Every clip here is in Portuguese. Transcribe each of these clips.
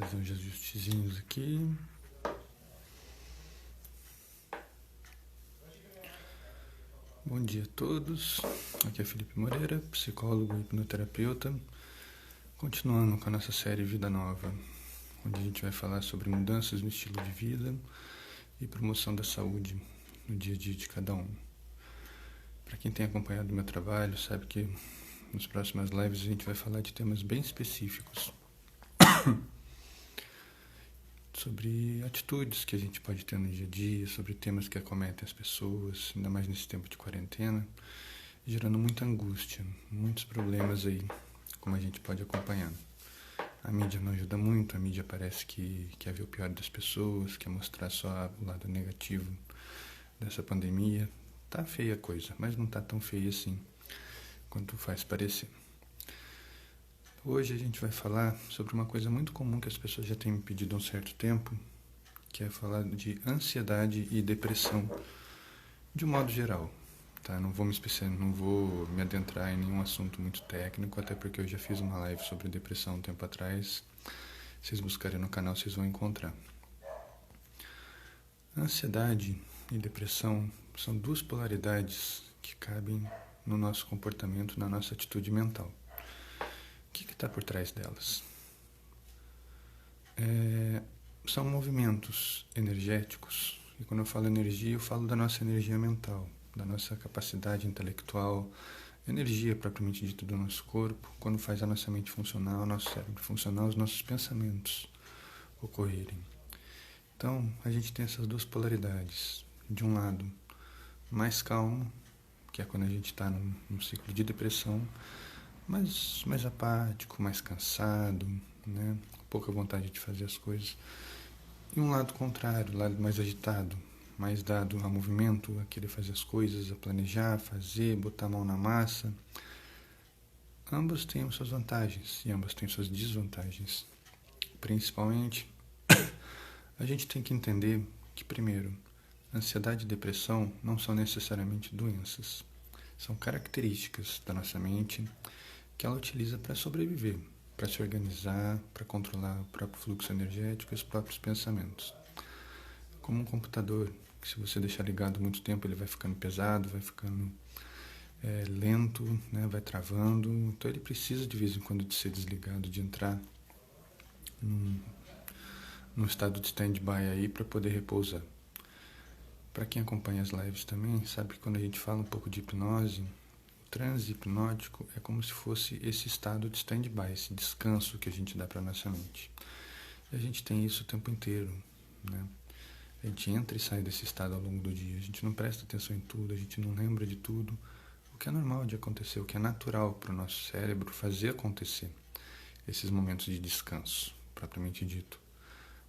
Fazer uns ajustezinhos aqui. Bom dia a todos. Aqui é Felipe Moreira, psicólogo e hipnoterapeuta. Continuando com a nossa série Vida Nova, onde a gente vai falar sobre mudanças no estilo de vida e promoção da saúde no dia a dia de cada um. Para quem tem acompanhado o meu trabalho, sabe que nas próximas lives a gente vai falar de temas bem específicos sobre atitudes que a gente pode ter no dia a dia, sobre temas que acometem as pessoas, ainda mais nesse tempo de quarentena, gerando muita angústia, muitos problemas aí, como a gente pode acompanhar. A mídia não ajuda muito, a mídia parece que quer ver o pior das pessoas, quer mostrar só o lado negativo dessa pandemia. Tá feia a coisa, mas não tá tão feia assim quanto faz parecer. Hoje a gente vai falar sobre uma coisa muito comum que as pessoas já têm me pedido há um certo tempo, que é falar de ansiedade e depressão de um modo geral. Tá? Não vou me adentrar em nenhum assunto muito técnico, até porque eu já fiz uma live sobre depressão um tempo atrás. Se vocês buscarem no canal, vocês vão encontrar. Ansiedade e depressão são duas polaridades que cabem no nosso comportamento, na nossa atitude mental. O que está por trás delas? São movimentos energéticos, e quando eu falo energia, eu falo da nossa energia mental, da nossa capacidade intelectual, energia propriamente dita do nosso corpo, quando faz a nossa mente funcionar, o nosso cérebro funcionar, os nossos pensamentos ocorrerem. Então, a gente tem essas duas polaridades. De um lado, mais calmo, que é quando a gente está num ciclo de depressão, mais apático, mais cansado, né? Pouca vontade de fazer as coisas. E um lado contrário, lado mais agitado, mais dado a movimento, a querer fazer as coisas, a planejar, fazer, botar a mão na massa. Ambas têm suas vantagens e ambas têm suas desvantagens. Principalmente, a gente tem que entender que, primeiro, ansiedade e depressão não são necessariamente doenças. São características da nossa mente que ela utiliza para sobreviver, para se organizar, para controlar o próprio fluxo energético e os próprios pensamentos. Como um computador, que se você deixar ligado muito tempo, ele vai ficando pesado, vai ficando lento, né, vai travando. Então ele precisa de vez em quando de ser desligado, de entrar num estado de stand-by aí para poder repousar. Para quem acompanha as lives também, sabe que quando a gente fala um pouco de hipnose, o transe hipnótico é como se fosse esse estado de stand-by, esse descanso que a gente dá para a nossa mente. E a gente tem isso o tempo inteiro, né? A gente entra e sai desse estado ao longo do dia, a gente não presta atenção em tudo, a gente não lembra de tudo, o que é normal de acontecer, o que é natural para o nosso cérebro fazer acontecer esses momentos de descanso, propriamente dito.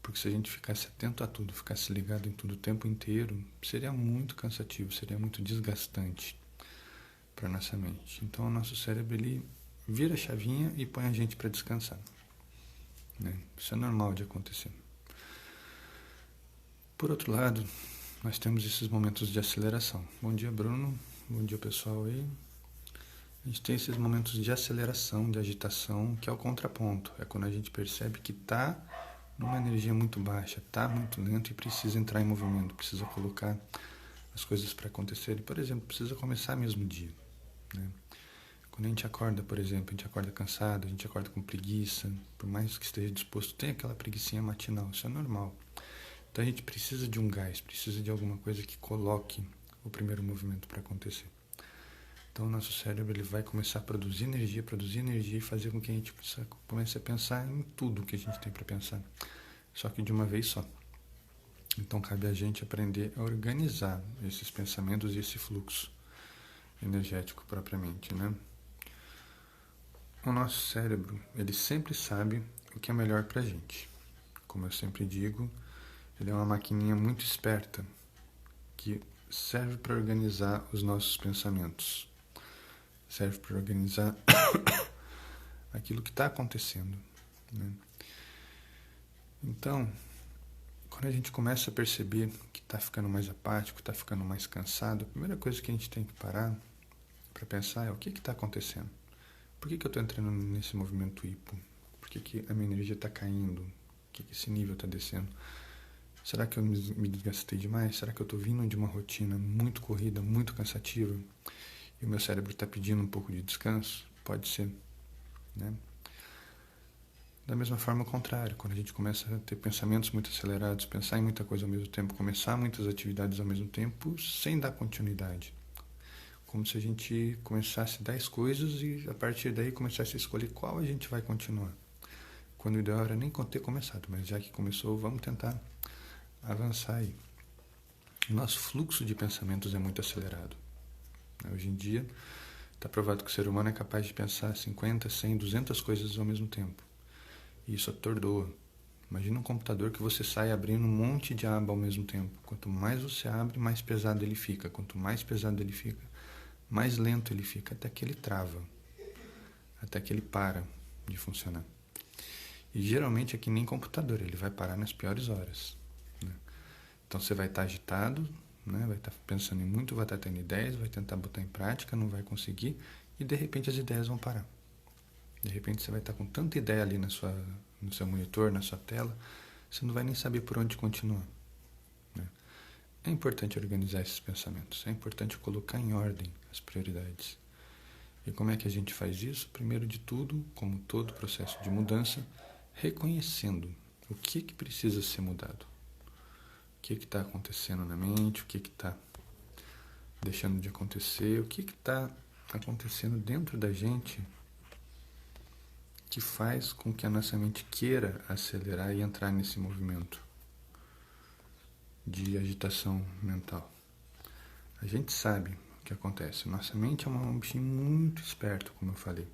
Porque se a gente ficasse atento a tudo, ficasse ligado em tudo o tempo inteiro, seria muito cansativo, seria muito desgastante para a nossa mente. Então o nosso cérebro ele vira a chavinha e põe a gente para descansar, né? Isso é normal de acontecer. Por outro lado, nós temos esses momentos de aceleração. Bom dia, Bruno. Bom dia, pessoal aí. A gente tem esses momentos de aceleração, de agitação, que é o contraponto. É quando a gente percebe que está numa energia muito baixa, está muito lento e precisa entrar em movimento, precisa colocar as coisas para acontecerem. Por exemplo, precisa começar mesmo o dia, né? Quando a gente acorda, por exemplo, a gente acorda cansado, a gente acorda com preguiça, por mais que esteja disposto, tem aquela preguicinha matinal, isso é normal. Então a gente precisa de um gás, precisa de alguma coisa que coloque o primeiro movimento para acontecer. Então o nosso cérebro ele vai começar a produzir energia e fazer com que a gente comece a pensar em tudo que a gente tem para pensar, só que de uma vez só. Então cabe a gente aprender a organizar esses pensamentos e esse fluxo energético propriamente, né? O nosso cérebro, ele sempre sabe o que é melhor pra gente. Como eu sempre digo, ele é uma maquininha muito esperta que serve para organizar os nossos pensamentos. Serve para organizar aquilo que está acontecendo, né? Então, quando a gente começa a perceber que está ficando mais apático, está ficando mais cansado, a primeira coisa que a gente tem que parar para pensar é o que está acontecendo. Por que eu estou entrando nesse movimento hipo? Por que a minha energia está caindo? que esse nível está descendo? Será que eu me desgastei demais? Será que eu estou vindo de uma rotina muito corrida, muito cansativa e o meu cérebro está pedindo um pouco de descanso? Pode ser, né? Da mesma forma, ao contrário, quando a gente começa a ter pensamentos muito acelerados, pensar em muita coisa ao mesmo tempo, começar muitas atividades ao mesmo tempo, sem dar continuidade. Como se a gente começasse 10 coisas e a partir daí começasse a escolher qual a gente vai continuar. Quando o ideal era nem ter começado, mas já que começou, vamos tentar avançar aí. O nosso fluxo de pensamentos é muito acelerado. Hoje em dia, está provado que o ser humano é capaz de pensar 50, 100, 200 coisas ao mesmo tempo. E isso atordoa. Imagina um computador que você sai abrindo um monte de aba ao mesmo tempo. Quanto mais você abre, mais pesado ele fica. Quanto mais pesado ele fica, mais lento ele fica, até que ele trava. Até que ele para de funcionar. E geralmente é que nem computador, ele vai parar nas piores horas. Né? Então você vai estar agitado, né? Vai estar pensando em muito, vai estar tendo ideias, vai tentar botar em prática, não vai conseguir, e de repente as ideias vão parar. De repente você vai estar com tanta ideia ali no seu monitor, na sua tela, você não vai nem saber por onde continuar. Né? É importante organizar esses pensamentos, é importante colocar em ordem as prioridades. E como é que a gente faz isso? Primeiro de tudo, como todo processo de mudança, reconhecendo o que precisa ser mudado. O que está acontecendo na mente, o que está deixando de acontecer, o que está acontecendo dentro da gente que faz com que a nossa mente queira acelerar e entrar nesse movimento de agitação mental. A gente sabe o que acontece. Nossa mente é um bichinho muito esperto, como eu falei.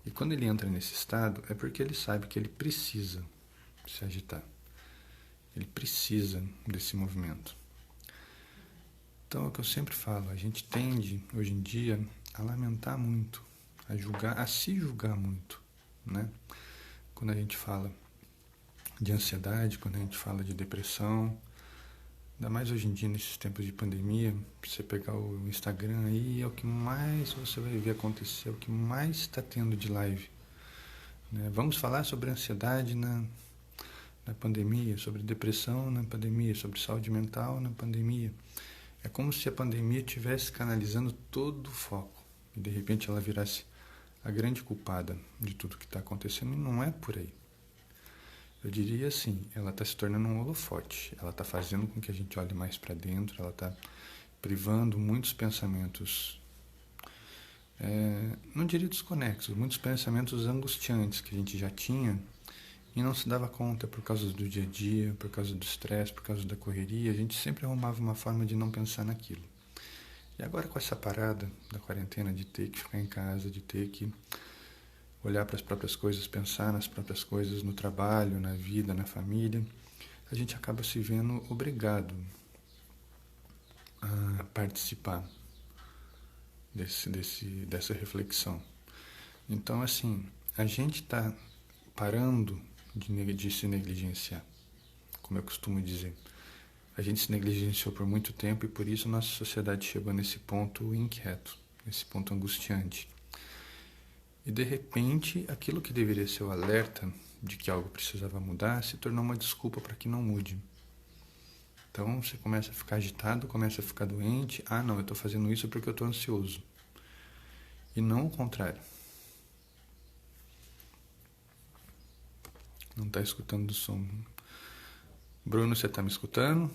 E quando ele entra nesse estado, é porque ele sabe que ele precisa se agitar. Ele precisa desse movimento. Então, é o que eu sempre falo, a gente tende, hoje em dia, a lamentar muito, a se julgar muito. Né? Quando a gente fala de ansiedade, quando a gente fala de depressão, ainda mais hoje em dia, nesses tempos de pandemia, você pegar o Instagram aí, é o que mais você vai ver acontecer, é o que mais está tendo de live. Né? Vamos falar sobre ansiedade na pandemia, sobre depressão na pandemia, sobre saúde mental na pandemia. É como se a pandemia estivesse canalizando todo o foco e de repente ela virasse a grande culpada de tudo que está acontecendo, e não é por aí. Eu diria assim, ela está se tornando um holofote, ela está fazendo com que a gente olhe mais para dentro, ela está privando muitos pensamentos, não diria desconexos, muitos pensamentos angustiantes que a gente já tinha e não se dava conta por causa do dia a dia, por causa do estresse, por causa da correria, a gente sempre arrumava uma forma de não pensar naquilo. E agora com essa parada da quarentena, de ter que ficar em casa, de ter que olhar para as próprias coisas, pensar nas próprias coisas, no trabalho, na vida, na família, a gente acaba se vendo obrigado a participar dessa reflexão. Então, assim, a gente está parando de se negligenciar, como eu costumo dizer. A gente se negligenciou por muito tempo e por isso nossa sociedade chegou nesse ponto inquieto, nesse ponto angustiante. E de repente, aquilo que deveria ser o alerta de que algo precisava mudar se tornou uma desculpa para que não mude. Então você começa a ficar agitado, começa a ficar doente. Ah, não, eu estou fazendo isso porque eu estou ansioso. E não o contrário. Não está escutando o som. Bruno, você está me escutando?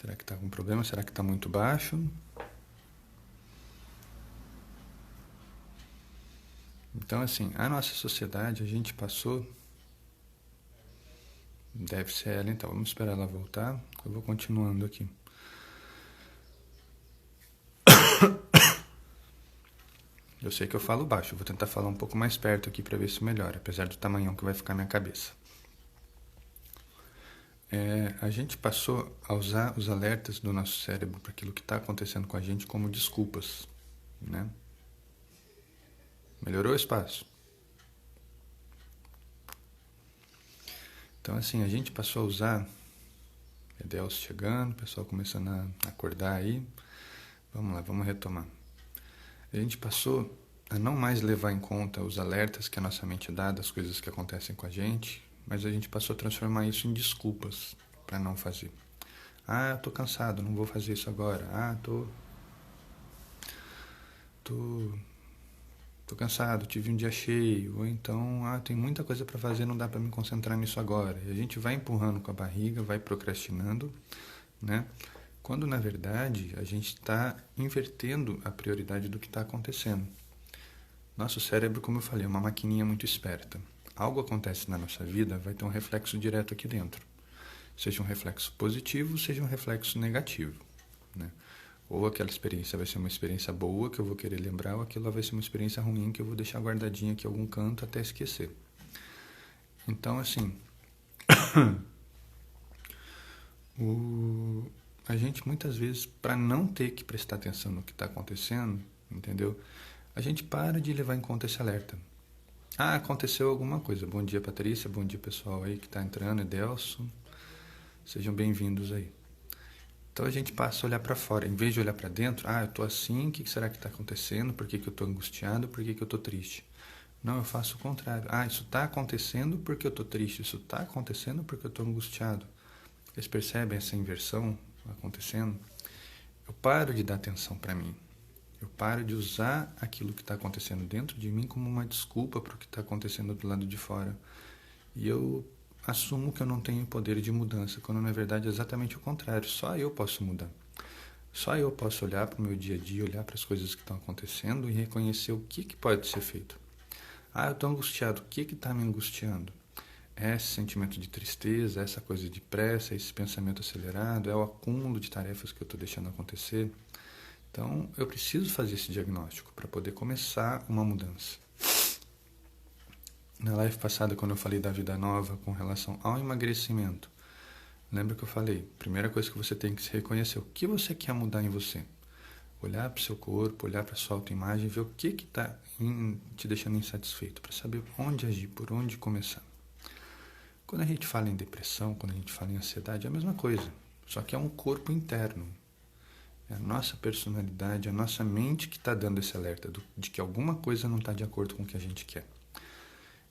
Será que está com problema? Será que está muito baixo? Então, assim, a nossa sociedade, a gente passou... Deve ser ela, então. Vamos esperar ela voltar. Eu vou continuando aqui. Eu sei que eu falo baixo. Eu vou tentar falar um pouco mais perto aqui para ver se melhora, apesar do tamanhão que vai ficar minha cabeça. A gente passou a usar os alertas do nosso cérebro para aquilo que está acontecendo com a gente como desculpas, né? Melhorou o espaço? Então, assim, a gente passou a usar Edelcio chegando, o pessoal começando a acordar aí. Vamos lá, vamos retomar. A gente passou a não mais levar em conta os alertas que a nossa mente dá das coisas que acontecem com a gente, mas a gente passou a transformar isso em desculpas para não fazer. Ah, eu tô cansado, não vou fazer isso agora. Ah, tô cansado, tive um dia cheio. Ou então, tem muita coisa para fazer, não dá para me concentrar nisso agora. E a gente vai empurrando com a barriga, vai procrastinando, né? Quando na verdade a gente está invertendo a prioridade do que está acontecendo. Nosso cérebro, como eu falei, é uma maquininha muito esperta. Algo acontece na nossa vida, vai ter um reflexo direto aqui dentro. Seja um reflexo positivo, seja um reflexo negativo, né? Ou aquela experiência vai ser uma experiência boa que eu vou querer lembrar, ou aquilo vai ser uma experiência ruim que eu vou deixar guardadinha aqui em algum canto até esquecer. Então, assim, a gente muitas vezes, para não ter que prestar atenção no que está acontecendo, entendeu? A gente para de levar em conta esse alerta. Ah, aconteceu alguma coisa. Bom dia, Patrícia. Bom dia, pessoal aí que está entrando. Edelson. Sejam bem-vindos aí. Então a gente passa a olhar para fora. Em vez de olhar para dentro, eu estou assim, o que será que está acontecendo? Por que eu estou angustiado? Por que eu estou triste? Não, eu faço o contrário. Isso está acontecendo porque eu estou triste. Isso está acontecendo porque eu estou angustiado. Vocês percebem essa inversão acontecendo? Eu paro de dar atenção para mim. Eu paro de usar aquilo que está acontecendo dentro de mim como uma desculpa para o que está acontecendo do lado de fora. E eu assumo que eu não tenho poder de mudança, quando na verdade é exatamente o contrário. Só eu posso mudar. Só eu posso olhar para o meu dia a dia, olhar para as coisas que estão acontecendo e reconhecer o que pode ser feito. Eu estou angustiado. O que está me angustiando? É esse sentimento de tristeza, essa coisa de pressa, esse pensamento acelerado, é o acúmulo de tarefas que eu estou deixando acontecer. Então, eu preciso fazer esse diagnóstico para poder começar uma mudança. Na live passada, quando eu falei da vida nova com relação ao emagrecimento, lembra que eu falei? Primeira coisa que você tem que se reconhecer, o que você quer mudar em você? Olhar para o seu corpo, olhar para a sua autoimagem, ver o que está te deixando insatisfeito, para saber onde agir, por onde começar. Quando a gente fala em depressão, quando a gente fala em ansiedade, é a mesma coisa, só que é um corpo interno. É a nossa personalidade, a nossa mente que está dando esse alerta de que alguma coisa não está de acordo com o que a gente quer.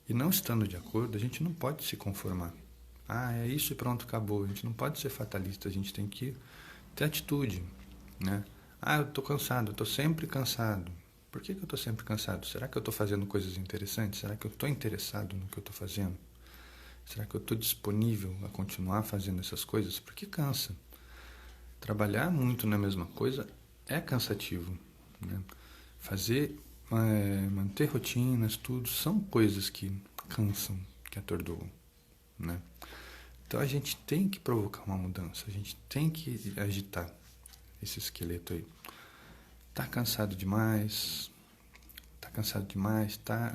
E não estando de acordo, a gente não pode se conformar. É isso e pronto, acabou. A gente não pode ser fatalista, a gente tem que ter atitude, né? Eu estou cansado, eu estou sempre cansado. Por que eu estou sempre cansado? Será que eu estou fazendo coisas interessantes? Será que eu estou interessado no que eu estou fazendo? Será que eu estou disponível a continuar fazendo essas coisas? Porque cansa. Trabalhar muito na mesma coisa é cansativo, né? Manter rotinas, tudo, são coisas que cansam, que atordoam, né? Então a gente tem que provocar uma mudança, a gente tem que agitar esse esqueleto aí. Tá cansado demais, tá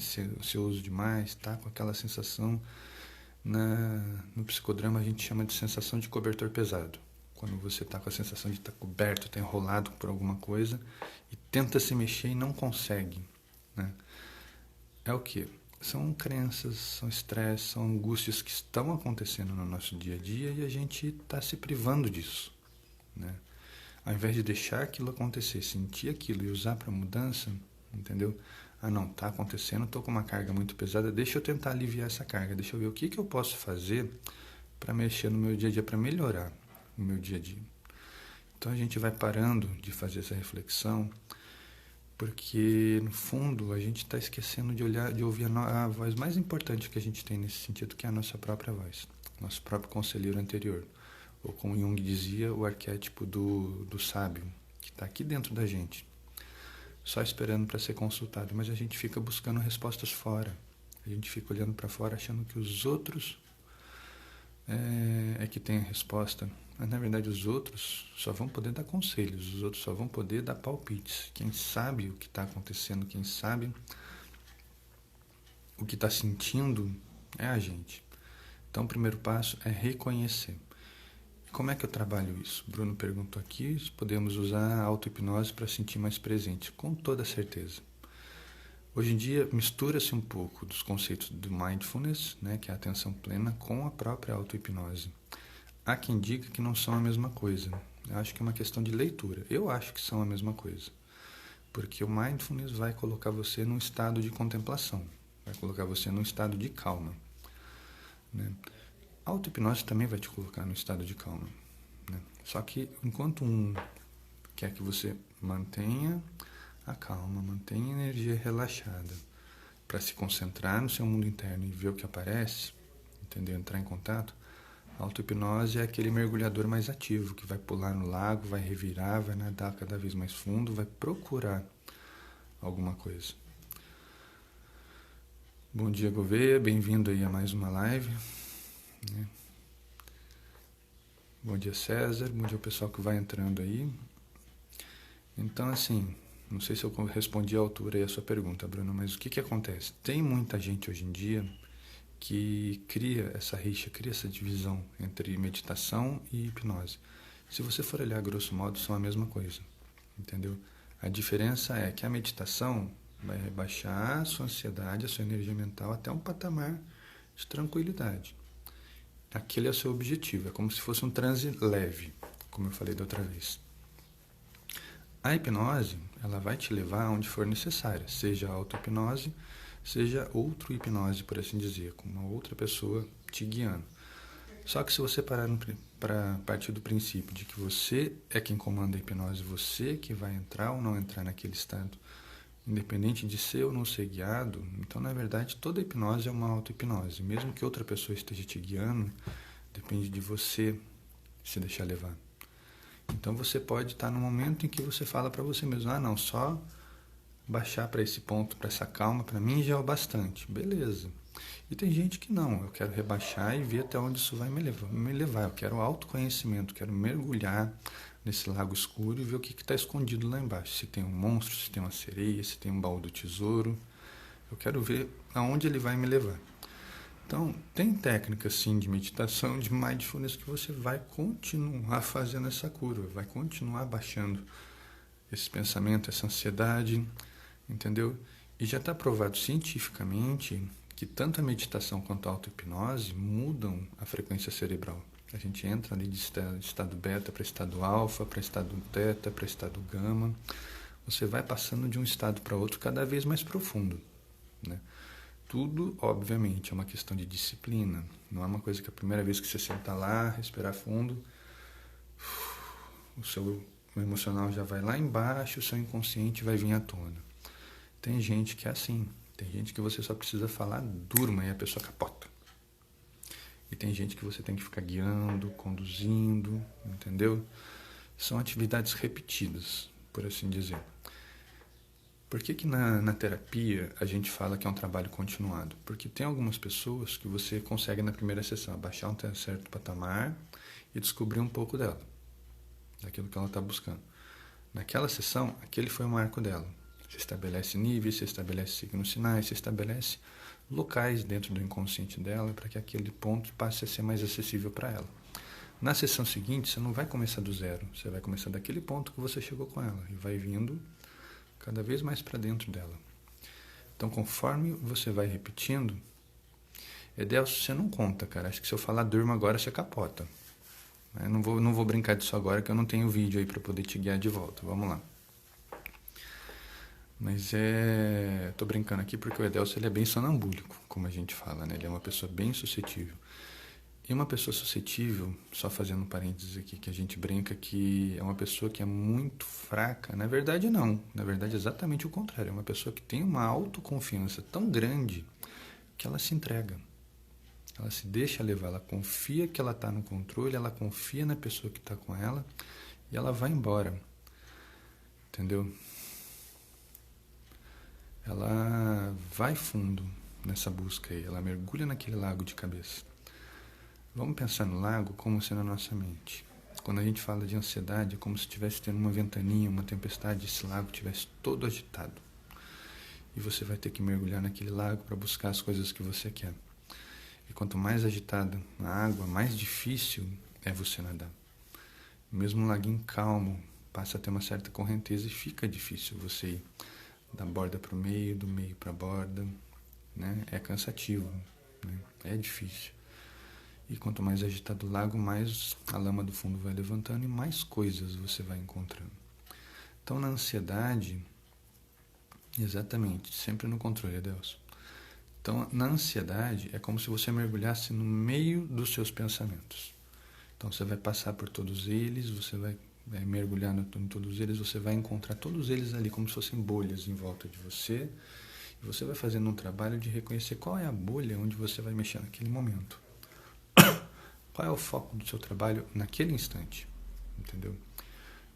ansioso demais, tá com aquela sensação, no psicodrama a gente chama de sensação de cobertor pesado. Quando você está com a sensação de estar coberto, está enrolado por alguma coisa e tenta se mexer e não consegue, né? É o quê? São crenças, são estresse, são angústias que estão acontecendo no nosso dia a dia e a gente está se privando disso, né? Ao invés de deixar aquilo acontecer, sentir aquilo e usar para mudança, entendeu? Não, está acontecendo, estou com uma carga muito pesada, deixa eu tentar aliviar essa carga, deixa eu ver o que eu posso fazer para mexer no meu dia a dia, para melhorar o meu dia a dia. Então a gente vai parando de fazer essa reflexão, porque no fundo a gente está esquecendo de ouvir a voz mais importante que a gente tem nesse sentido, que é a nossa própria voz, nosso próprio conselheiro anterior, ou como Jung dizia, o arquétipo do sábio, que está aqui dentro da gente, só esperando para ser consultado, mas a gente fica buscando respostas fora, a gente fica olhando para fora achando que os outros é que tem a resposta. Mas na verdade os outros só vão poder dar conselhos, os outros só vão poder dar palpites. Quem sabe o que está acontecendo, quem sabe o que está sentindo é a gente. Então o primeiro passo é reconhecer. E como é que eu trabalho isso? Bruno perguntou aqui, podemos usar a auto-hipnose para sentir mais presente, com toda certeza. Hoje em dia mistura-se um pouco dos conceitos do mindfulness, né, que é a atenção plena, com a própria auto-hipnose. Há quem diga que não são a mesma coisa. Eu acho que é uma questão de leitura. Eu acho que são a mesma coisa. Porque o mindfulness vai colocar você num estado de contemplação, vai colocar você num estado de calma, né? A auto-hipnose também vai te colocar num estado de calma, né? Só que enquanto um quer que você mantenha a calma, mantenha a energia relaxada para se concentrar no seu mundo interno e ver o que aparece, entendeu? Entrar em contato. A auto-hipnose é aquele mergulhador mais ativo que vai pular no lago, vai revirar, vai nadar cada vez mais fundo, vai procurar alguma coisa. Bom dia, Gouveia, bem-vindo aí a mais uma live, né? Bom dia, César, bom dia ao pessoal que vai entrando aí. Então, assim, não sei se eu respondi à altura aí a sua pergunta, Bruno, mas o que acontece? Tem muita gente hoje em dia que cria essa rixa, cria essa divisão entre meditação e hipnose. Se você for olhar, grosso modo, são a mesma coisa, entendeu? A diferença é que a meditação vai rebaixar a sua ansiedade, a sua energia mental até um patamar de tranquilidade. Aquele é o seu objetivo, é como se fosse um transe leve, como eu falei da outra vez. A hipnose, ela vai te levar aonde for necessária, seja a auto-hipnose, seja outra hipnose, por assim dizer, com uma outra pessoa te guiando. Só que se você parar para partir do princípio de que você é quem comanda a hipnose, você que vai entrar ou não entrar naquele estado, independente de ser ou não ser guiado, então, na verdade, toda hipnose é uma auto-hipnose. Mesmo que outra pessoa esteja te guiando, depende de você se deixar levar. Então, você pode estar no momento em que você fala para você mesmo, não, só baixar para esse ponto, para essa calma, para mim já é o bastante. Beleza. E tem gente que não, eu quero rebaixar e ver até onde isso vai me levar. Eu quero autoconhecimento, quero mergulhar nesse lago escuro e ver o que está escondido lá embaixo. Se tem um monstro, se tem uma sereia, se tem um baú do tesouro. Eu quero ver aonde ele vai me levar. Então, tem técnicas sim de meditação, de mindfulness que você vai continuar fazendo essa curva, vai continuar baixando esse pensamento, essa ansiedade, entendeu? E já está provado cientificamente que tanto a meditação quanto a auto-hipnose mudam a frequência cerebral. A gente entra ali de estado beta para estado alfa, para estado teta, para estado gama. Você vai passando de um estado para outro cada vez mais profundo, né? Tudo, obviamente, é uma questão de disciplina. Não é uma coisa que a primeira vez que você sentar lá, respirar fundo, o seu emocional já vai lá embaixo, o seu inconsciente vai vir à tona. Tem gente que é assim. Tem gente que você só precisa falar, durma, e a pessoa capota. E tem gente que você tem que ficar guiando, conduzindo, entendeu? São atividades repetidas, por assim dizer. Por que na terapia a gente fala que é um trabalho continuado? Porque tem algumas pessoas que você consegue na primeira sessão abaixar um certo patamar e descobrir um pouco dela, daquilo que ela está buscando. Naquela sessão, aquele foi o marco dela. Você estabelece níveis, você estabelece signos sinais, você estabelece locais dentro do inconsciente dela para que aquele ponto passe a ser mais acessível para ela. Na sessão seguinte, você não vai começar do zero, você vai começar daquele ponto que você chegou com ela e vai vindo cada vez mais para dentro dela. Então, conforme você vai repetindo, Edelso, você não conta, cara. Acho que se eu falar durma agora, você capota. Eu não vou brincar disso agora, que eu não tenho vídeo aí para poder te guiar de volta. Vamos lá. Mas tô brincando aqui porque o Edelso ele é bem sonambúlico, como a gente fala, né? Ele é uma pessoa bem suscetível. E uma pessoa suscetível, só fazendo um parênteses aqui, que a gente brinca que é uma pessoa que é muito fraca. Na verdade, não. Na verdade, é exatamente o contrário. É uma pessoa que tem uma autoconfiança tão grande que ela se entrega. Ela se deixa levar, ela confia que ela está no controle, ela confia na pessoa que está com ela e ela vai embora. Entendeu? Ela vai fundo nessa busca aí, ela mergulha naquele lago de cabeça. Vamos pensar no lago como sendo a nossa mente. Quando a gente fala de ansiedade, é como se estivesse tendo uma ventaninha, uma tempestade, esse lago estivesse todo agitado. E você vai ter que mergulhar naquele lago para buscar as coisas que você quer. E quanto mais agitada a água, mais difícil é você nadar. Mesmo um laguinho calmo, passa a ter uma certa correnteza e fica difícil você ir da borda para o meio, do meio para a borda, né? É cansativo, né? É difícil. E quanto mais agitado o lago, mais a lama do fundo vai levantando e mais coisas você vai encontrando. Então, na ansiedade, Exatamente, sempre no controle, Deus. Então, na ansiedade, é como se você mergulhasse no meio dos seus pensamentos. Então, você vai passar por todos eles, você vai mergulhar em todos eles, você vai encontrar todos eles ali como se fossem bolhas em volta de você. E você vai fazendo um trabalho de reconhecer qual é a bolha onde você vai mexer naquele momento. Qual é o foco do seu trabalho naquele instante, entendeu?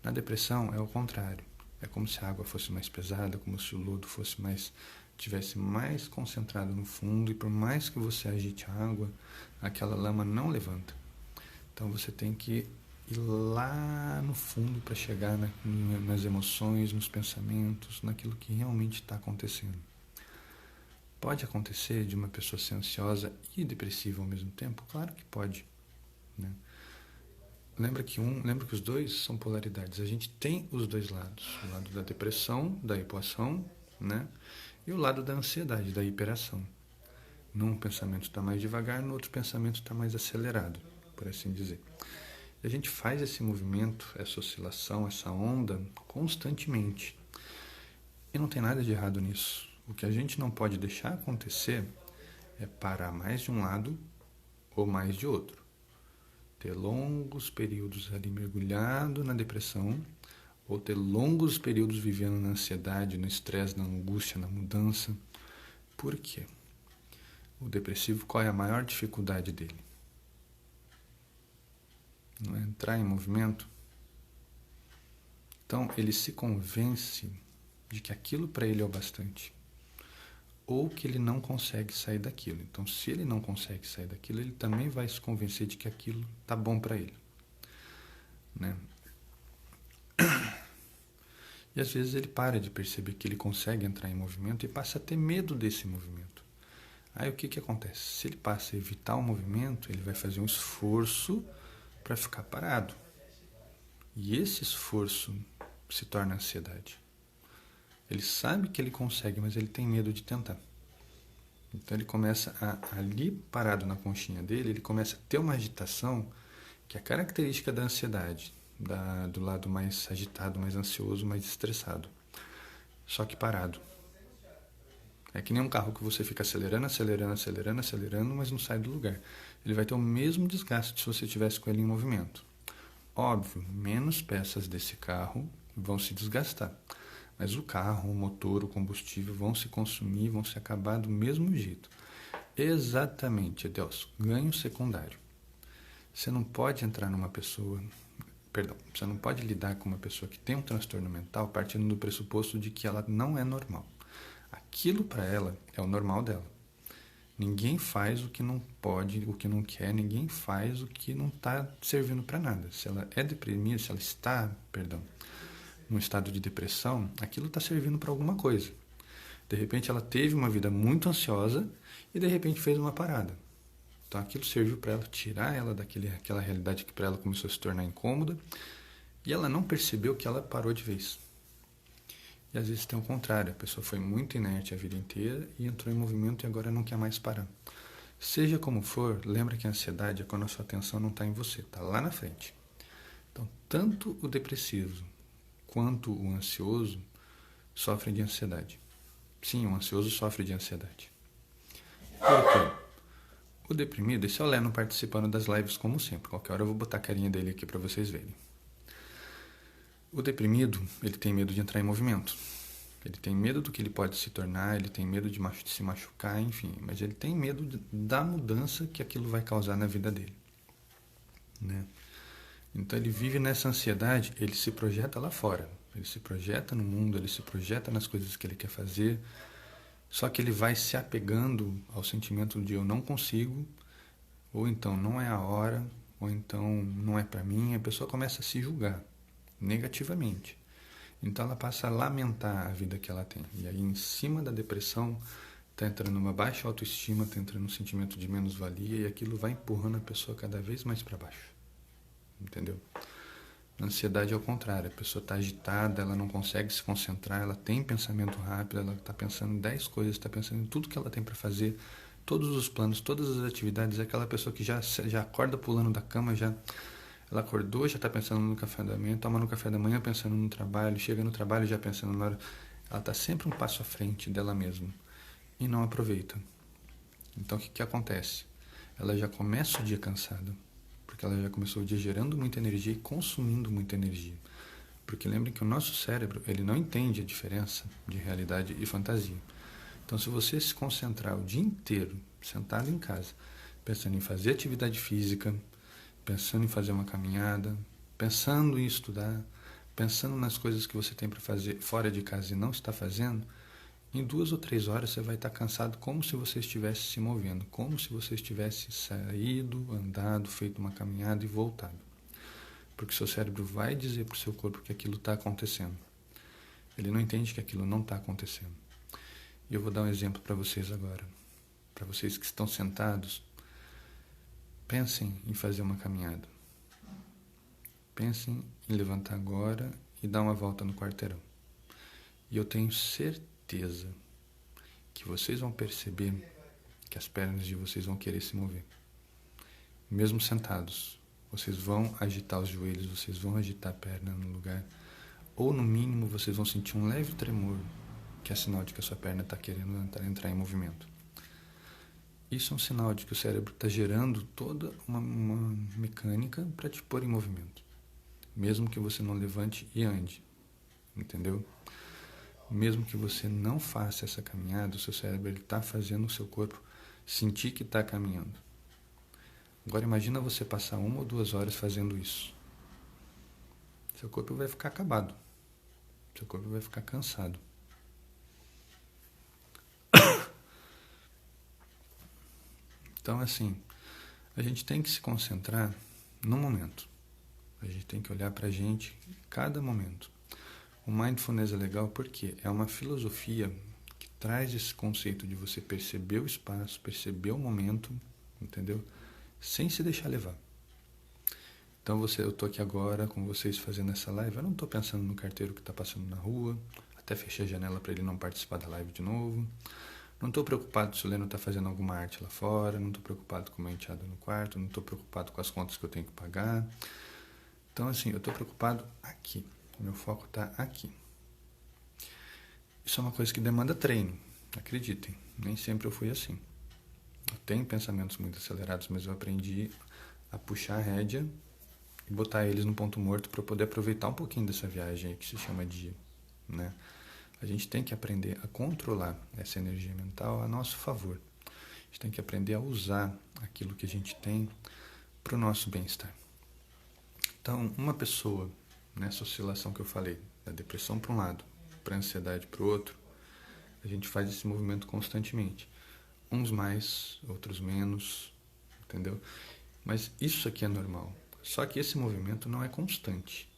Na depressão é o contrário. É como se a água fosse mais pesada, como se o lodo fosse mais, tivesse mais concentrado no fundo, e por mais que você agite a água, aquela lama não levanta. Então você tem que ir lá no fundo para chegar nas emoções, nos pensamentos, naquilo que realmente está acontecendo. Pode acontecer de uma pessoa ser ansiosa e depressiva ao mesmo tempo? Claro que pode, né? Lembra que os dois são polaridades. A gente tem os dois lados. O lado da depressão, da hipoação, né? E o lado da ansiedade, da hiperação. Num pensamento está mais devagar, no outro pensamento está mais acelerado, por assim dizer. E a gente faz esse movimento, essa oscilação, essa onda constantemente. E não tem nada de errado nisso. O que a gente não pode deixar acontecer é parar mais de um lado ou mais de outro. Ter longos períodos ali mergulhado na depressão, ou ter longos períodos vivendo na ansiedade, no estresse, na angústia, na mudança. Por quê? O depressivo, qual é a maior dificuldade dele? Não é entrar em movimento? Então, ele se convence de que aquilo para ele é o bastante, ou que ele não consegue sair daquilo. Então, se ele não consegue sair daquilo, ele também vai se convencer de que aquilo tá bom para ele, né? E às vezes ele para de perceber que ele consegue entrar em movimento e passa a ter medo desse movimento. Aí o que acontece? Se ele passa a evitar o movimento, ele vai fazer um esforço para ficar parado. E esse esforço se torna ansiedade. Ele sabe que ele consegue, mas ele tem medo de tentar. Então ele começa ali parado na conchinha dele, ele começa a ter uma agitação que é característica da ansiedade, do lado mais agitado, mais ansioso, mais estressado. Só que parado. É que nem um carro que você fica acelerando, mas não sai do lugar. Ele vai ter o mesmo desgaste se você estivesse com ele em movimento. Óbvio, menos peças desse carro vão se desgastar. Mas o carro, o motor, o combustível vão se consumir, vão se acabar do mesmo jeito. Exatamente, Adelso. Ganho secundário. Você não pode entrar numa pessoa... você não pode lidar com uma pessoa que tem um transtorno mental partindo do pressuposto de que ela não é normal. Aquilo para ela é o normal dela. Ninguém faz o que não pode, o que não quer, ninguém faz o que não está servindo para nada. Se ela é deprimida, se ela está, num estado de depressão, aquilo está servindo para alguma coisa. De repente ela teve uma vida muito ansiosa e de repente fez uma parada. Então aquilo serviu para ela tirar ela daquela realidade que para ela começou a se tornar incômoda, e ela não percebeu que ela parou de vez. E às vezes tem o contrário, a pessoa foi muito inerte a vida inteira e entrou em movimento e agora não quer mais parar. Seja como for, lembra que a ansiedade é quando a sua atenção não está em você, está lá na frente. Então tanto o depressivo quanto o ansioso sofrem de ansiedade. Sim, o ansioso sofre de ansiedade. Por quê? O deprimido, esse é o Leno participando das lives como sempre. Qualquer hora eu vou botar a carinha dele aqui para vocês verem. O deprimido, ele tem medo de entrar em movimento. Ele tem medo do que ele pode se tornar, ele tem medo de se machucar, enfim. Mas ele tem medo da mudança que aquilo vai causar na vida dele, né? Então ele vive nessa ansiedade, ele se projeta lá fora. Ele se projeta no mundo, ele se projeta nas coisas que ele quer fazer. Só que ele vai se apegando ao sentimento de eu não consigo, ou então não é a hora, ou então não é para mim. A pessoa começa a se julgar negativamente. Então ela passa a lamentar a vida que ela tem. E aí em cima da depressão está entrando uma baixa autoestima, está entrando um sentimento de menos-valia, e aquilo vai empurrando a pessoa cada vez mais para baixo. Entendeu? A ansiedade é o contrário, a pessoa está agitada, ela não consegue se concentrar, ela tem pensamento rápido, ela está pensando em 10 coisas, está pensando em tudo que ela tem para fazer, todos os planos, todas as atividades. É aquela pessoa que já acorda pulando da cama, ela acordou, já está pensando no café da manhã, toma no café da manhã pensando no trabalho, chega no trabalho já pensando na hora. Ela está sempre um passo à frente dela mesma e não aproveita. Então o que acontece? Ela já começa o dia cansada, porque ela já começou o dia gerando muita energia e consumindo muita energia. Porque lembrem que o nosso cérebro, ele não entende a diferença de realidade e fantasia. Então, se você se concentrar o dia inteiro, sentado em casa, pensando em fazer atividade física, pensando em fazer uma caminhada, pensando em estudar, pensando nas coisas que você tem para fazer fora de casa e não está fazendo, em 2 ou 3 horas você vai estar cansado como se você estivesse se movendo, como se você estivesse saído, andado, feito uma caminhada e voltado. Porque seu cérebro vai dizer para o seu corpo que aquilo está acontecendo. Ele não entende que aquilo não está acontecendo. E eu vou dar um exemplo para vocês agora. Para vocês que estão sentados, pensem em fazer uma caminhada. Pensem em levantar agora e dar uma volta no quarteirão. E eu tenho certeza que vocês vão perceber que as pernas de vocês vão querer se mover. Mesmo sentados, vocês vão agitar os joelhos, vocês vão agitar a perna no lugar. Ou no mínimo vocês vão sentir um leve tremor, que é sinal de que a sua perna está querendo entrar em movimento. Isso é um sinal de que o cérebro está gerando toda uma mecânica para te pôr em movimento. Mesmo que você não levante e ande. Entendeu? Mesmo que você não faça essa caminhada, o seu cérebro está fazendo o seu corpo sentir que está caminhando. Agora imagina você passar 1 ou 2 horas fazendo isso. Seu corpo vai ficar acabado. Seu corpo vai ficar cansado. Então, assim, a gente tem que se concentrar no momento. A gente tem que olhar para a gente em cada momento. O Mindfulness é legal porque é uma filosofia que traz esse conceito de você perceber o espaço, perceber o momento, entendeu? Sem se deixar levar. Então, eu estou aqui agora com vocês fazendo essa live. Eu não estou pensando no carteiro que está passando na rua. Até fechei a janela para ele não participar da live de novo. Não estou preocupado se o Leno está fazendo alguma arte lá fora. Não estou preocupado com o meu enteado no quarto. Não estou preocupado com as contas que eu tenho que pagar. Então, assim, eu estou preocupado aqui. Meu foco está aqui. Isso é uma coisa que demanda treino. Acreditem, nem sempre eu fui assim. Eu tenho pensamentos muito acelerados, mas eu aprendi a puxar a rédea e botar eles no ponto morto para eu poder aproveitar um pouquinho dessa viagem aí que se chama dia, né? A gente tem que aprender a controlar essa energia mental a nosso favor. A gente tem que aprender a usar aquilo que a gente tem para o nosso bem-estar. Então, uma pessoa, nessa oscilação que eu falei, da depressão para um lado, para a ansiedade para o outro, a gente faz esse movimento constantemente. Uns mais, outros menos, entendeu? Mas isso aqui é normal. Só que esse movimento não é constante.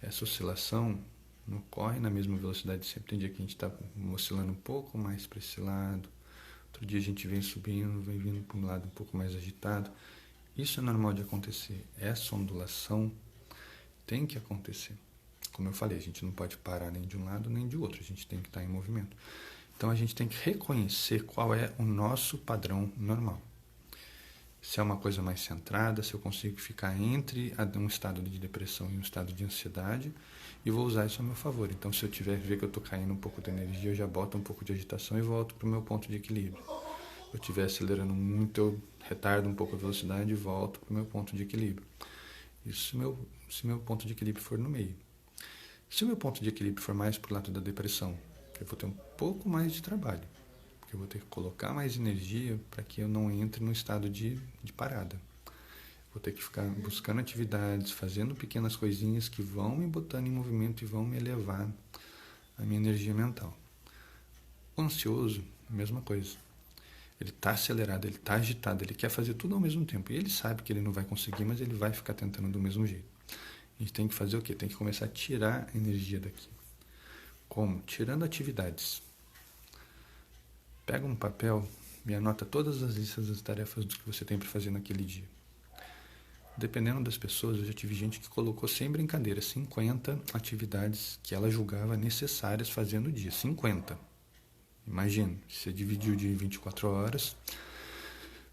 Essa oscilação não corre na mesma velocidade sempre. Tem dia que a gente está oscilando um pouco mais para esse lado. Outro dia a gente vem subindo, vem vindo para um lado um pouco mais agitado. Isso é normal de acontecer. Essa ondulação tem que acontecer. Como eu falei, a gente não pode parar nem de um lado nem de outro. A gente tem que estar em movimento. Então a gente tem que reconhecer qual é o nosso padrão normal. Se é uma coisa mais centrada, se eu consigo ficar entre um estado de depressão e um estado de ansiedade, e vou usar isso a meu favor. Então, se eu ver que eu estou caindo um pouco de energia, eu já boto um pouco de agitação e volto para o meu ponto de equilíbrio. Se eu estiver acelerando muito, eu retardo um pouco a velocidade e volto para o meu ponto de equilíbrio. Isso se meu ponto de equilíbrio for no meio. Se o meu ponto de equilíbrio for mais para o lado da depressão, eu vou ter um pouco mais de trabalho. Eu vou ter que colocar mais energia para que eu não entre no estado de parada. Vou ter que ficar buscando atividades, fazendo pequenas coisinhas que vão me botando em movimento e vão me elevar a minha energia mental. O ansioso, mesma coisa. Ele está acelerado, ele está agitado, ele quer fazer tudo ao mesmo tempo. E ele sabe que ele não vai conseguir, mas ele vai ficar tentando do mesmo jeito. A gente tem que fazer o quê? Tem que começar a tirar a energia daqui. Como? Tirando atividades. Pega um papel e anota todas as listas das tarefas que você tem para fazer naquele dia. Dependendo das pessoas, eu já tive gente que colocou sem brincadeira 50 atividades que ela julgava necessárias fazer no dia. 50. Imagina, se você dividiu o dia em 24 horas,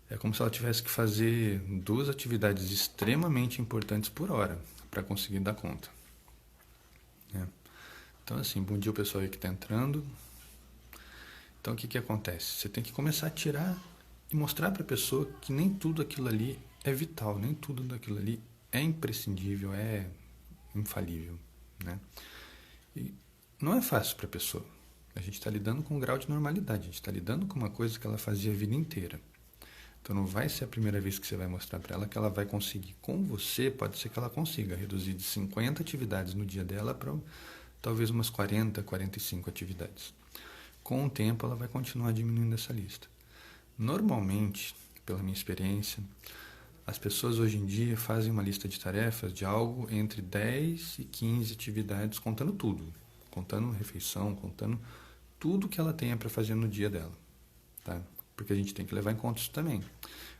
é como se ela tivesse que fazer 2 atividades extremamente importantes por hora para conseguir dar conta. Então, assim, bom dia o pessoal aí que está entrando. Então, o que acontece? Você tem que começar a tirar e mostrar para a pessoa que nem tudo aquilo ali é vital, nem tudo daquilo ali é imprescindível, é infalível, né? E não é fácil para a pessoa. A gente está lidando com um grau de normalidade, a gente está lidando com uma coisa que ela fazia a vida inteira. Então não vai ser a primeira vez que você vai mostrar para ela que ela vai conseguir. Com você, pode ser que ela consiga reduzir de 50 atividades no dia dela para talvez umas 40, 45 atividades. Com o tempo, ela vai continuar diminuindo essa lista. Normalmente, pela minha experiência, as pessoas hoje em dia fazem uma lista de tarefas de algo entre 10 e 15 atividades, contando tudo. Contando refeição, contando tudo que ela tenha para fazer no dia dela. Tá? Porque a gente tem que levar em conta isso também.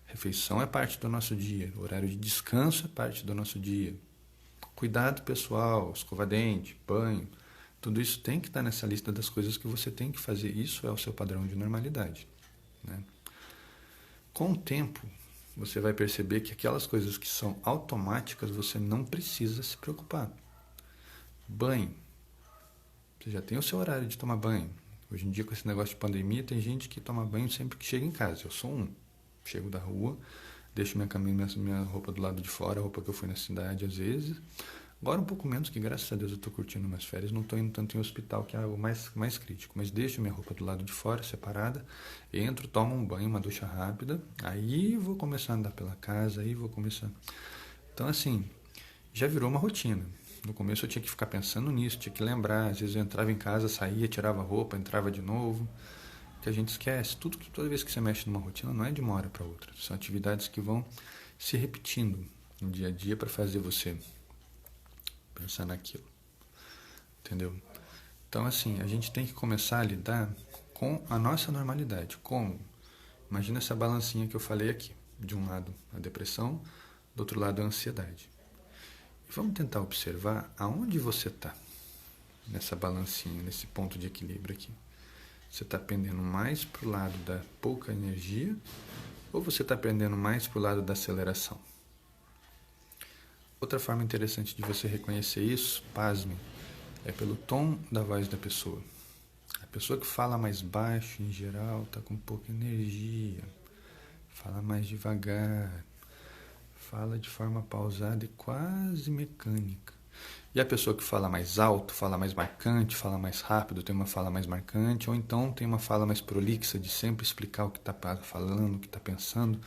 Refeição é parte do nosso dia, o horário de descanso é parte do nosso dia. Cuidado pessoal, escova dente, banho, tudo isso tem que estar nessa lista das coisas que você tem que fazer. Isso é o seu padrão de normalidade, né? Com o tempo, você vai perceber que aquelas coisas que são automáticas, você não precisa se preocupar. Banho. Você já tem o seu horário de tomar banho. Hoje em dia, com esse negócio de pandemia, tem gente que toma banho sempre que chega em casa. Eu sou um. Chego da rua, deixo minha roupa do lado de fora, a roupa que eu fui na cidade às vezes. Agora um pouco menos, que graças a Deus eu estou curtindo minhas férias, não estou indo tanto em hospital, que é algo mais crítico. Mas deixo minha roupa do lado de fora, separada, entro, tomo um banho, uma ducha rápida, aí vou começar a andar pela casa, aí vou começar... Então, assim, já virou uma rotina. No começo eu tinha que ficar pensando nisso, tinha que lembrar. Às vezes eu entrava em casa, saía, tirava a roupa, entrava de novo. Que a gente esquece. Toda vez que você mexe numa rotina, não é de uma hora para outra. São atividades que vão se repetindo no dia a dia para fazer você pensar naquilo. Entendeu? Então, assim, a gente tem que começar a lidar com a nossa normalidade. Como? Imagina essa balancinha que eu falei aqui. De um lado, a depressão, do outro lado, a ansiedade. E vamos tentar observar aonde você está nessa balancinha, nesse ponto de equilíbrio aqui. Você está pendendo mais para o lado da pouca energia ou você está pendendo mais para o lado da aceleração? Outra forma interessante de você reconhecer isso, pasme, é pelo tom da voz da pessoa. A pessoa que fala mais baixo, em geral, está com pouca energia, fala mais devagar, fala de forma pausada e quase mecânica. E a pessoa que fala mais alto, fala mais marcante, fala mais rápido, tem uma fala mais marcante, ou então tem uma fala mais prolixa, de sempre explicar o que está falando, o que está pensando,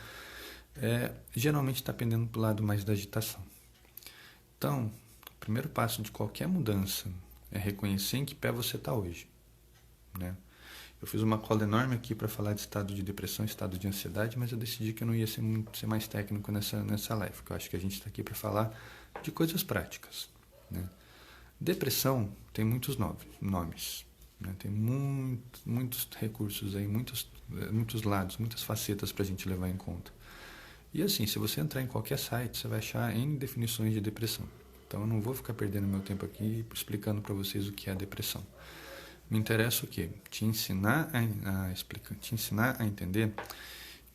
geralmente está pendendo para o lado mais da agitação. Então, o primeiro passo de qualquer mudança é reconhecer em que pé você está hoje, né? Eu fiz uma cola enorme aqui para falar de estado de depressão, estado de ansiedade, mas eu decidi que eu não ia ser mais técnico nessa live, porque eu acho que a gente está aqui para falar de coisas práticas, né? Depressão tem muitos nomes, né? Tem muitos recursos aí, muitos lados, muitas facetas para a gente levar em conta. E assim, se você entrar em qualquer site, você vai achar N definições de depressão. Então eu não vou ficar perdendo meu tempo aqui explicando para vocês o que é a depressão. Me interessa o quê? Te ensinar a entender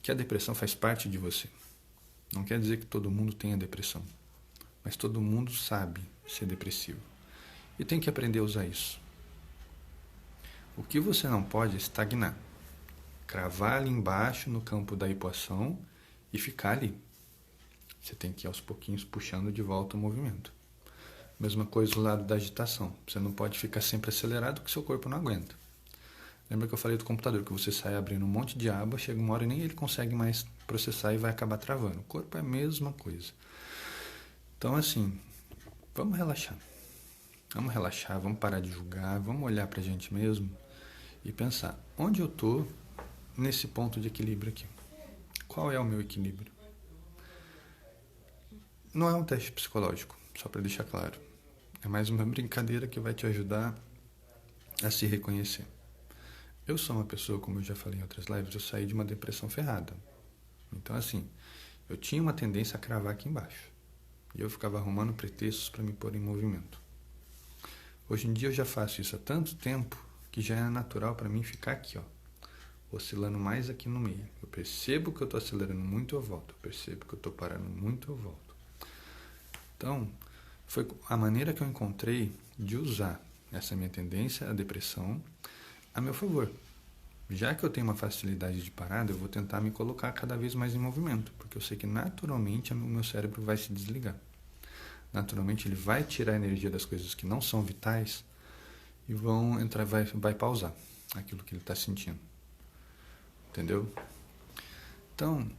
que a depressão faz parte de você. Não quer dizer que todo mundo tenha depressão, mas todo mundo sabe ser depressivo. E tem que aprender a usar isso. O que você não pode é estagnar. Cravar ali embaixo no campo da hipoação e ficar ali. Você tem que ir aos pouquinhos puxando de volta o movimento. Mesma coisa do lado da agitação. Você não pode ficar sempre acelerado porque seu corpo não aguenta. Lembra que eu falei do computador, que você sai abrindo um monte de aba, chega uma hora e nem ele consegue mais processar e vai acabar travando. O corpo é a mesma coisa. Então, assim, vamos relaxar. Vamos relaxar, vamos parar de julgar, vamos olhar pra gente mesmo e pensar, onde eu tô nesse ponto de equilíbrio aqui? Qual é o meu equilíbrio? Não é um teste psicológico, só para deixar claro. É mais uma brincadeira que vai te ajudar a se reconhecer. Eu sou uma pessoa, como eu já falei em outras lives, eu saí de uma depressão ferrada. Então, assim, eu tinha uma tendência a cravar aqui embaixo. E eu ficava arrumando pretextos para me pôr em movimento. Hoje em dia eu já faço isso há tanto tempo que já é natural para mim ficar aqui, ó, oscilando mais aqui no meio. Eu percebo que eu estou acelerando muito, eu volto. Eu percebo que eu estou parando muito, eu volto. Então, foi a maneira que eu encontrei de usar essa minha tendência à depressão a meu favor. Já que eu tenho uma facilidade de parada, eu vou tentar me colocar cada vez mais em movimento, porque eu sei que naturalmente o meu cérebro vai se desligar. Naturalmente ele vai tirar a energia das coisas que não são vitais e vão entrar, vai pausar aquilo que ele está sentindo. Entendeu? Então,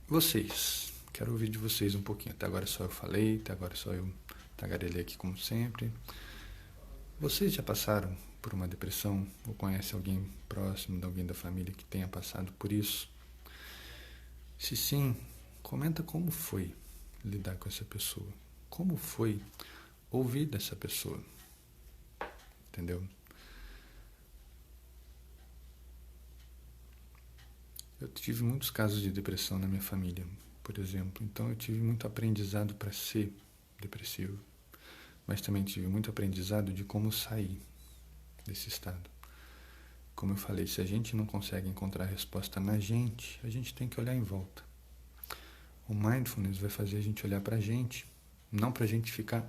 vocês, quero ouvir de vocês um pouquinho. Até agora só eu falei, até agora só eu tagarelei aqui como sempre. Vocês já passaram por uma depressão ou conhece alguém próximo de alguém da família que tenha passado por isso? Se sim, comenta como foi lidar com essa pessoa. Como foi ouvir dessa pessoa? Entendeu? Eu tive muitos casos de depressão na minha família, por exemplo. Então eu tive muito aprendizado para ser depressivo. Mas também tive muito aprendizado de como sair desse estado. Como eu falei, se a gente não consegue encontrar a resposta na gente, a gente tem que olhar em volta. O mindfulness vai fazer a gente olhar para a gente, não para a gente ficar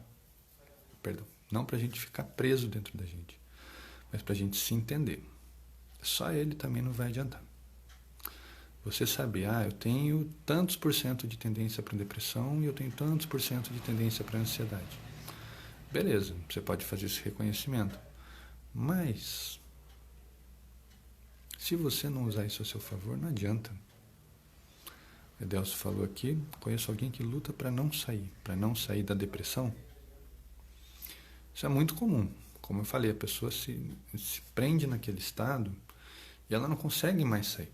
preso dentro da gente, mas para a gente se entender. Só ele também não vai adiantar. Você saber, eu tenho tantos por cento de tendência para depressão e eu tenho tantos por cento de tendência para ansiedade. Beleza, você pode fazer esse reconhecimento. Mas, se você não usar isso a seu favor, não adianta. O Edelso falou aqui, conheço alguém que luta para não sair da depressão. Isso é muito comum. Como eu falei, a pessoa se prende naquele estado e ela não consegue mais sair.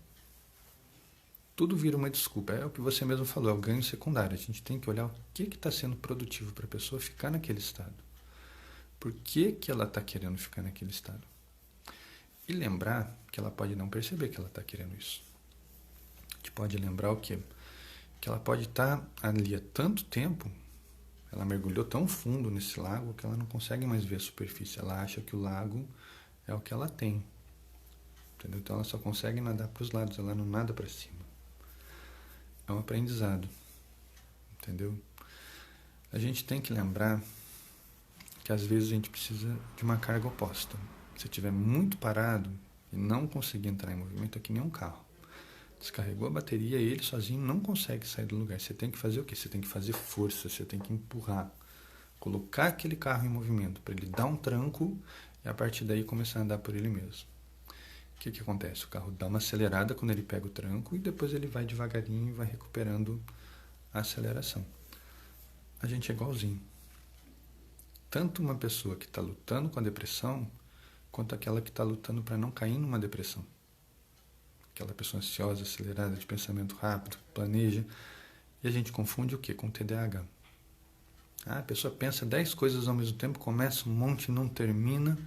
Tudo vira uma desculpa. É o que você mesmo falou, é o ganho secundário. A gente tem que olhar o que está sendo produtivo para a pessoa ficar naquele estado. Por que ela está querendo ficar naquele estado? E lembrar que ela pode não perceber que ela está querendo isso. A gente pode lembrar o quê? Que ela pode estar ali há tanto tempo, ela mergulhou tão fundo nesse lago que ela não consegue mais ver a superfície. Ela acha que o lago é o que ela tem. Entendeu? Então ela só consegue nadar para os lados, ela não nada para cima. É um aprendizado. Entendeu? A gente tem que lembrar que às vezes a gente precisa de uma carga oposta. Se estiver muito parado e não conseguir entrar em movimento, é que nem um carro. Descarregou a bateria e ele sozinho não consegue sair do lugar. Você tem que fazer o quê? Você tem que fazer força, você tem que empurrar. Colocar aquele carro em movimento para ele dar um tranco e a partir daí começar a andar por ele mesmo. O que acontece? O carro dá uma acelerada quando ele pega o tranco e depois ele vai devagarinho e vai recuperando a aceleração. A gente é igualzinho. Tanto uma pessoa que está lutando com a depressão, quanto aquela que está lutando para não cair numa depressão. Aquela pessoa ansiosa, acelerada, de pensamento rápido, planeja. E a gente confunde o quê? Com TDAH. A pessoa pensa 10 coisas ao mesmo tempo, começa um monte e não termina.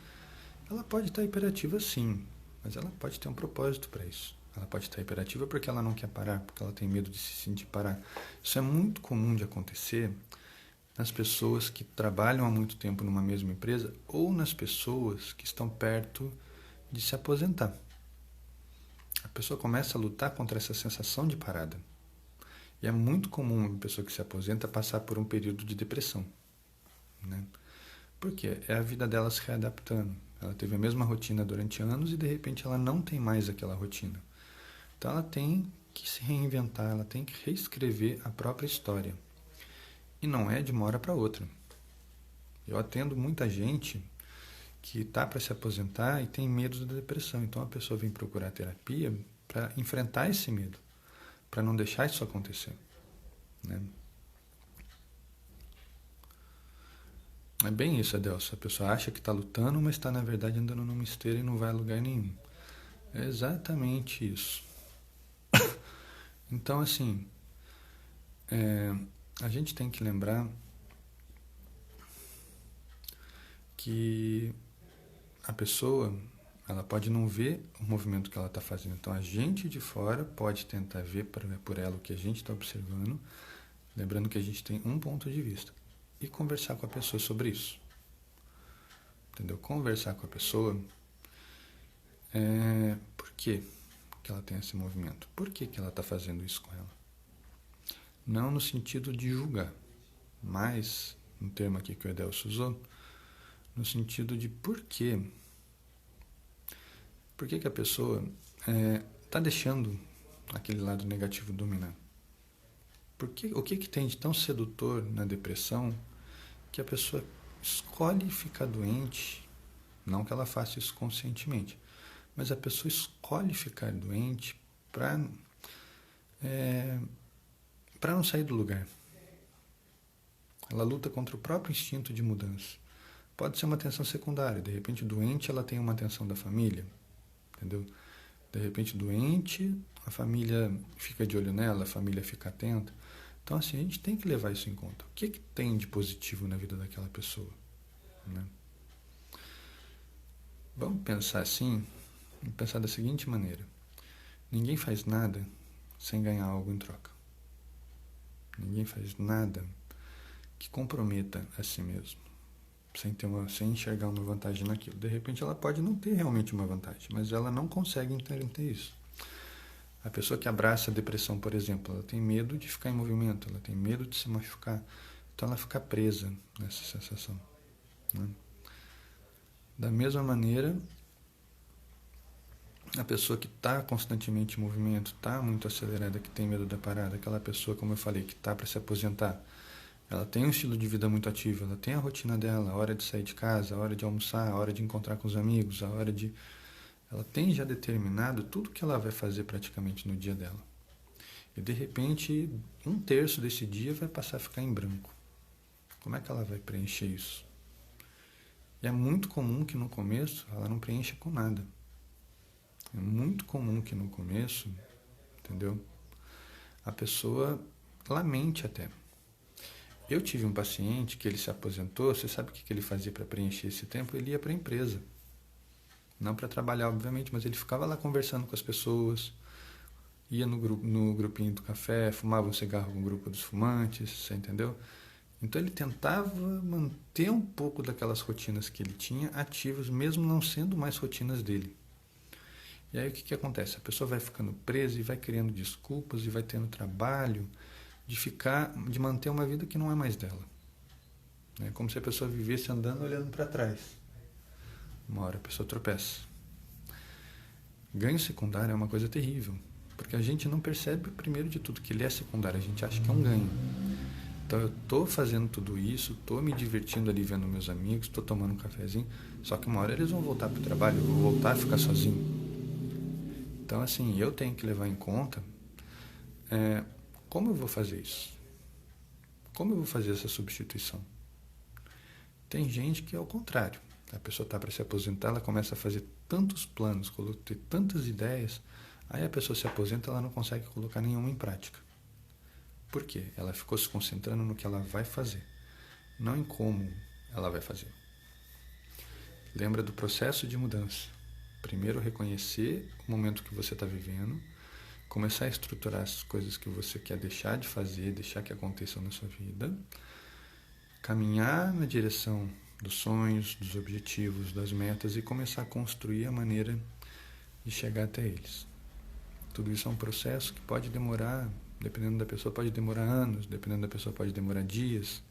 Ela pode estar hiperativa sim, mas ela pode ter um propósito para isso. Ela pode estar hiperativa porque ela não quer parar, porque ela tem medo de se sentir parar. Isso é muito comum de acontecer nas pessoas que trabalham há muito tempo numa mesma empresa ou nas pessoas que estão perto de se aposentar. A pessoa começa a lutar contra essa sensação de parada. E é muito comum uma pessoa que se aposenta passar por um período de depressão. Né? Porque é a vida dela se readaptando. Ela teve a mesma rotina durante anos e de repente ela não tem mais aquela rotina. Então ela tem que se reinventar, ela tem que reescrever a própria história. E não é de uma hora para outra. Eu atendo muita gente que está para se aposentar e tem medo da depressão. Então a pessoa vem procurar terapia para enfrentar esse medo, para não deixar isso acontecer. Né? É bem isso, Adelso. A pessoa acha que está lutando, mas está na verdade andando numa esteira e não vai a lugar nenhum. É exatamente isso. Então assim, a gente tem que lembrar que a pessoa, ela pode não ver o movimento que ela está fazendo. Então a gente de fora pode tentar ver por ela o que a gente está observando, lembrando que a gente tem um ponto de vista. E conversar com a pessoa sobre isso. Entendeu? Conversar com a pessoa. Por que ela tem esse movimento? Por que ela está fazendo isso com ela? Não no sentido de julgar, mas, no termo aqui que o Edelso usou, no sentido de por quê. Por que a pessoa está deixando aquele lado negativo dominar? O que tem de tão sedutor na depressão que a pessoa escolhe ficar doente? Não que ela faça isso conscientemente, mas a pessoa escolhe ficar doente para não sair do lugar. Ela luta contra o próprio instinto de mudança. Pode ser uma tensão secundária. De repente, doente, ela tem uma atenção da família. Entendeu? De repente, doente, a família fica de olho nela, a família fica atenta. Então, assim, a gente tem que levar isso em conta. O que tem de positivo na vida daquela pessoa? Né? Vamos pensar assim, vamos pensar da seguinte maneira. Ninguém faz nada sem ganhar algo em troca. Ninguém faz nada que comprometa a si mesmo, sem enxergar uma vantagem naquilo. De repente ela pode não ter realmente uma vantagem, mas ela não consegue ter isso. A pessoa que abraça a depressão, por exemplo, ela tem medo de ficar em movimento, ela tem medo de se machucar, então ela fica presa nessa sensação. Né? Da mesma maneira, a pessoa que está constantemente em movimento, está muito acelerada, que tem medo da parada, aquela pessoa, como eu falei, que está para se aposentar, ela tem um estilo de vida muito ativo, ela tem a rotina dela, a hora de sair de casa, a hora de almoçar, a hora de encontrar com os amigos, a hora de... Ela tem já determinado tudo que ela vai fazer praticamente no dia dela. E de repente, 1/3 desse dia vai passar a ficar em branco. Como é que ela vai preencher isso? E é muito comum que no começo ela não preencha com nada. É muito comum que no começo, entendeu? A pessoa lamente até. Eu tive um paciente que ele se aposentou, você sabe o que ele fazia para preencher esse tempo? Ele ia para a empresa. Não para trabalhar, obviamente, mas ele ficava lá conversando com as pessoas, ia no grupinho do café, fumava um cigarro com o grupo dos fumantes, você entendeu? Então ele tentava manter um pouco daquelas rotinas que ele tinha ativas, mesmo não sendo mais rotinas dele. E aí o que acontece? A pessoa vai ficando presa e vai criando desculpas e vai tendo trabalho de manter uma vida que não é mais dela. É como se a pessoa vivesse andando olhando para trás. Uma hora a pessoa tropeça. Ganho secundário é uma coisa terrível, porque a gente não percebe, primeiro de tudo, que ele é secundário, a gente acha que é um ganho. Então eu estou fazendo tudo isso, estou me divertindo ali vendo meus amigos, estou tomando um cafezinho, só que uma hora eles vão voltar para o trabalho, eu vou voltar a ficar sozinho. Então assim, eu tenho que levar em conta como eu vou fazer isso? Como eu vou fazer essa substituição? Tem gente que é o contrário. A pessoa está para se aposentar, ela começa a fazer tantos planos, ter tantas ideias, aí a pessoa se aposenta, ela não consegue colocar nenhuma em prática. Por quê? Ela ficou se concentrando no que ela vai fazer, não em como ela vai fazer. Lembra do processo de mudança. Primeiro reconhecer o momento que você está vivendo, começar a estruturar as coisas que você quer deixar de fazer, deixar que aconteçam na sua vida, caminhar na direção dos sonhos, dos objetivos, das metas e começar a construir a maneira de chegar até eles. Tudo isso é um processo que pode demorar, dependendo da pessoa, pode demorar anos, dependendo da pessoa, pode demorar dias.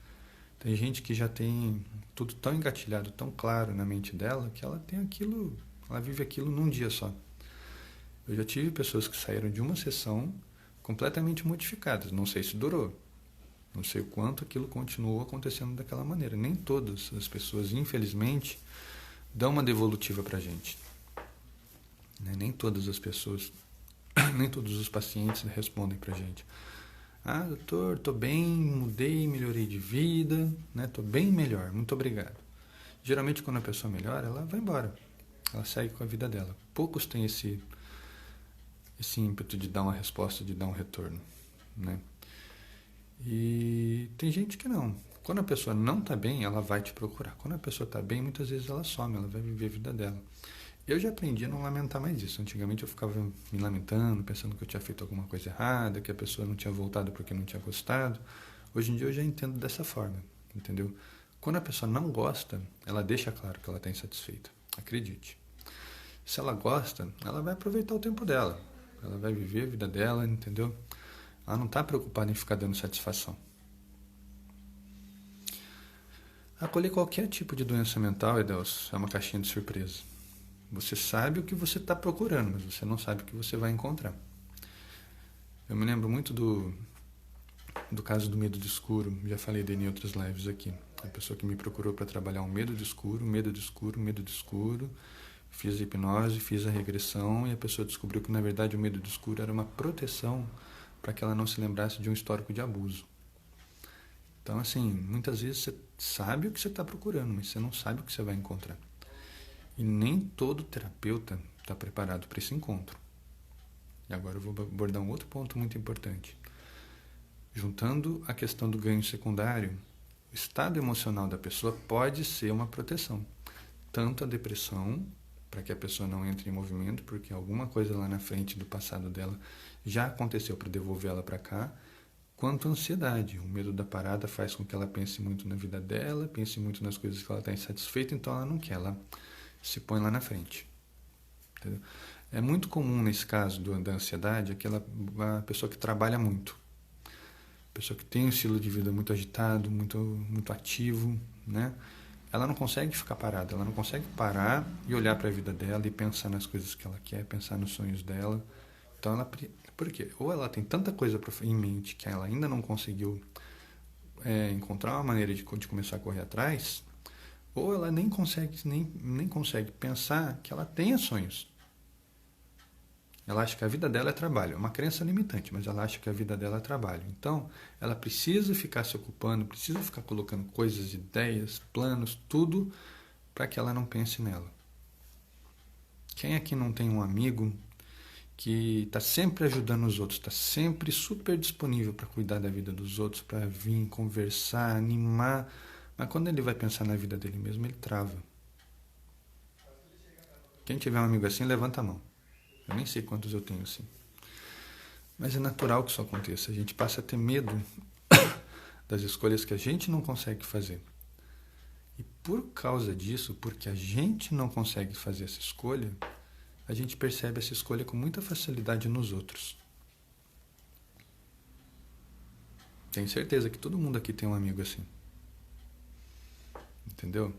Tem gente que já tem tudo tão engatilhado, tão claro na mente dela, que ela tem aquilo, ela vive aquilo num dia só. Eu já tive pessoas que saíram de uma sessão completamente modificadas. Não sei se durou. Não sei o quanto aquilo continuou acontecendo daquela maneira. Nem todas as pessoas, infelizmente, dão uma devolutiva pra gente. Nem todas as pessoas, nem todos os pacientes respondem pra gente. Ah, doutor, tô bem, mudei, melhorei de vida, tô bem melhor, muito obrigado. Geralmente quando a pessoa melhora, ela vai embora. Ela segue com a vida dela. Poucos têm esse ímpeto de dar uma resposta, de dar um retorno, né? E tem gente que não. Quando a pessoa não está bem, ela vai te procurar. Quando a pessoa está bem, muitas vezes ela some, ela vai viver a vida dela. Eu já aprendi a não lamentar mais isso. Antigamente eu ficava me lamentando, pensando que eu tinha feito alguma coisa errada, que a pessoa não tinha voltado porque não tinha gostado. Hoje em dia eu já entendo dessa forma, entendeu? Quando a pessoa não gosta, ela deixa claro que ela está insatisfeita. Acredite. Se ela gosta, ela vai aproveitar o tempo dela. Ela vai viver a vida dela, entendeu? Ela não está preocupada em ficar dando satisfação. Acolher qualquer tipo de doença mental, Edelso, é uma caixinha de surpresa. Você sabe o que você está procurando, mas você não sabe o que você vai encontrar. Eu me lembro muito do caso do medo do escuro, já falei dele em outras lives aqui. A pessoa que me procurou para trabalhar o medo do escuro, medo do escuro, medo do escuro. Fiz a hipnose, fiz a regressão e a pessoa descobriu que, na verdade, o medo do escuro era uma proteção para que ela não se lembrasse de um histórico de abuso. Então, assim, muitas vezes você sabe o que você está procurando, mas você não sabe o que você vai encontrar. E nem todo terapeuta está preparado para esse encontro. E agora eu vou abordar um outro ponto muito importante. Juntando a questão do ganho secundário, o estado emocional da pessoa pode ser uma proteção. Tanto a depressão, para que a pessoa não entre em movimento, porque alguma coisa lá na frente do passado dela já aconteceu para devolver ela para cá, quanto a ansiedade. O medo da parada faz com que ela pense muito na vida dela, pense muito nas coisas que ela está insatisfeita, então ela não quer, ela se põe lá na frente. Entendeu? É muito comum nesse caso da ansiedade a pessoa que trabalha muito, a pessoa que tem um estilo de vida muito agitado, muito ativo, né? Ela não consegue ficar parada, ela não consegue parar e olhar para a vida dela e pensar nas coisas que ela quer, pensar nos sonhos dela. Então por quê? Ou ela tem tanta coisa em mente que ela ainda não conseguiu encontrar uma maneira de começar a correr atrás, ou ela nem consegue pensar que ela tenha sonhos. Ela acha que a vida dela é trabalho. É uma crença limitante, mas ela acha que a vida dela é trabalho. Então, ela precisa ficar se ocupando, precisa ficar colocando coisas, ideias, planos, tudo para que ela não pense nela. Quem aqui não tem um amigo que está sempre ajudando os outros, está sempre super disponível para cuidar da vida dos outros, para vir conversar, animar, mas quando ele vai pensar na vida dele mesmo, ele trava. Quem tiver um amigo assim, levanta a mão. Eu nem sei quantos eu tenho assim. Mas é natural que isso aconteça. A gente passa a ter medo das escolhas que a gente não consegue fazer. E por causa disso, porque a gente não consegue fazer essa escolha, a gente percebe essa escolha com muita facilidade nos outros. Tenho certeza que todo mundo aqui tem um amigo assim. Entendeu?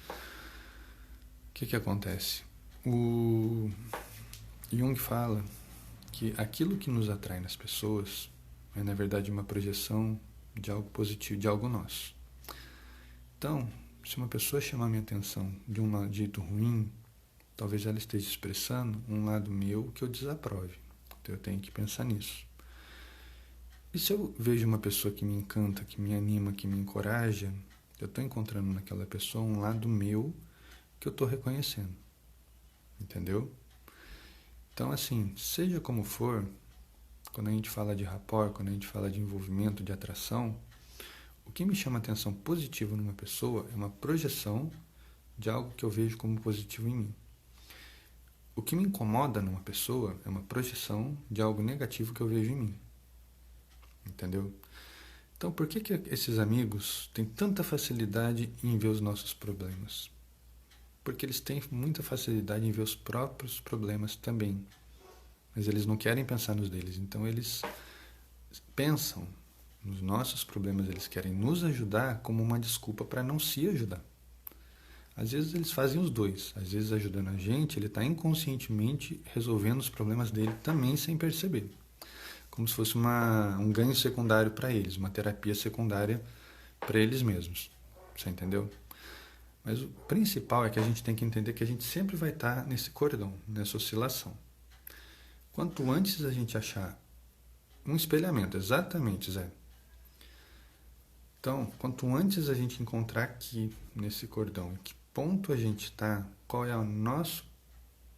O que acontece? O Jung fala que aquilo que nos atrai nas pessoas é, na verdade, uma projeção de algo positivo, de algo nosso. Então, se uma pessoa chamar minha atenção de um jeito ruim, talvez ela esteja expressando um lado meu que eu desaprove. Então, eu tenho que pensar nisso. E se eu vejo uma pessoa que me encanta, que me anima, que me encoraja, eu estou encontrando naquela pessoa um lado meu que eu estou reconhecendo. Entendeu? Então, assim, seja como for, quando a gente fala de rapport, quando a gente fala de envolvimento, de atração, o que me chama atenção positivo numa pessoa é uma projeção de algo que eu vejo como positivo em mim. O que me incomoda numa pessoa é uma projeção de algo negativo que eu vejo em mim. Entendeu? Então, por que esses amigos têm tanta facilidade em ver os nossos problemas? Porque eles têm muita facilidade em ver os próprios problemas também. Mas eles não querem pensar nos deles. Então, eles pensam nos nossos problemas, eles querem nos ajudar como uma desculpa para não se ajudar. Às vezes eles fazem os dois. Às vezes, ajudando a gente, ele está inconscientemente resolvendo os problemas dele também sem perceber. Como se fosse um ganho secundário para eles, uma terapia secundária para eles mesmos. Você entendeu? Mas o principal é que a gente tem que entender que a gente sempre vai estar nesse cordão, nessa oscilação. Quanto antes a gente achar um espelhamento, exatamente, Zé. Então, quanto antes a gente encontrar aqui, nesse cordão, em que ponto a gente está, qual é a nossa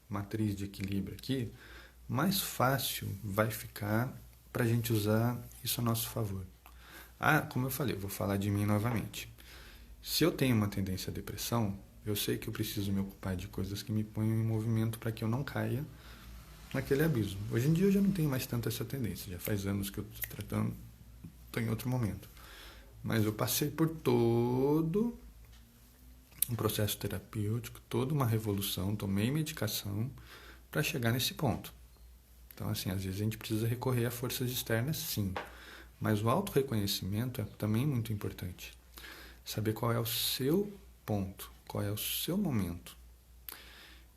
matriz de equilíbrio aqui, mais fácil vai ficar para a gente usar isso a nosso favor. Como eu falei, vou falar de mim novamente. Se eu tenho uma tendência à depressão, eu sei que eu preciso me ocupar de coisas que me ponham em movimento para que eu não caia naquele abismo. Hoje em dia eu já não tenho mais tanto essa tendência, já faz anos que eu estou tratando, estou em outro momento. Mas eu passei por todo um processo terapêutico, toda uma revolução, tomei medicação para chegar nesse ponto. Então, assim, às vezes a gente precisa recorrer a forças externas, sim. Mas o autorreconhecimento é também muito importante. Saber qual é o seu ponto, qual é o seu momento.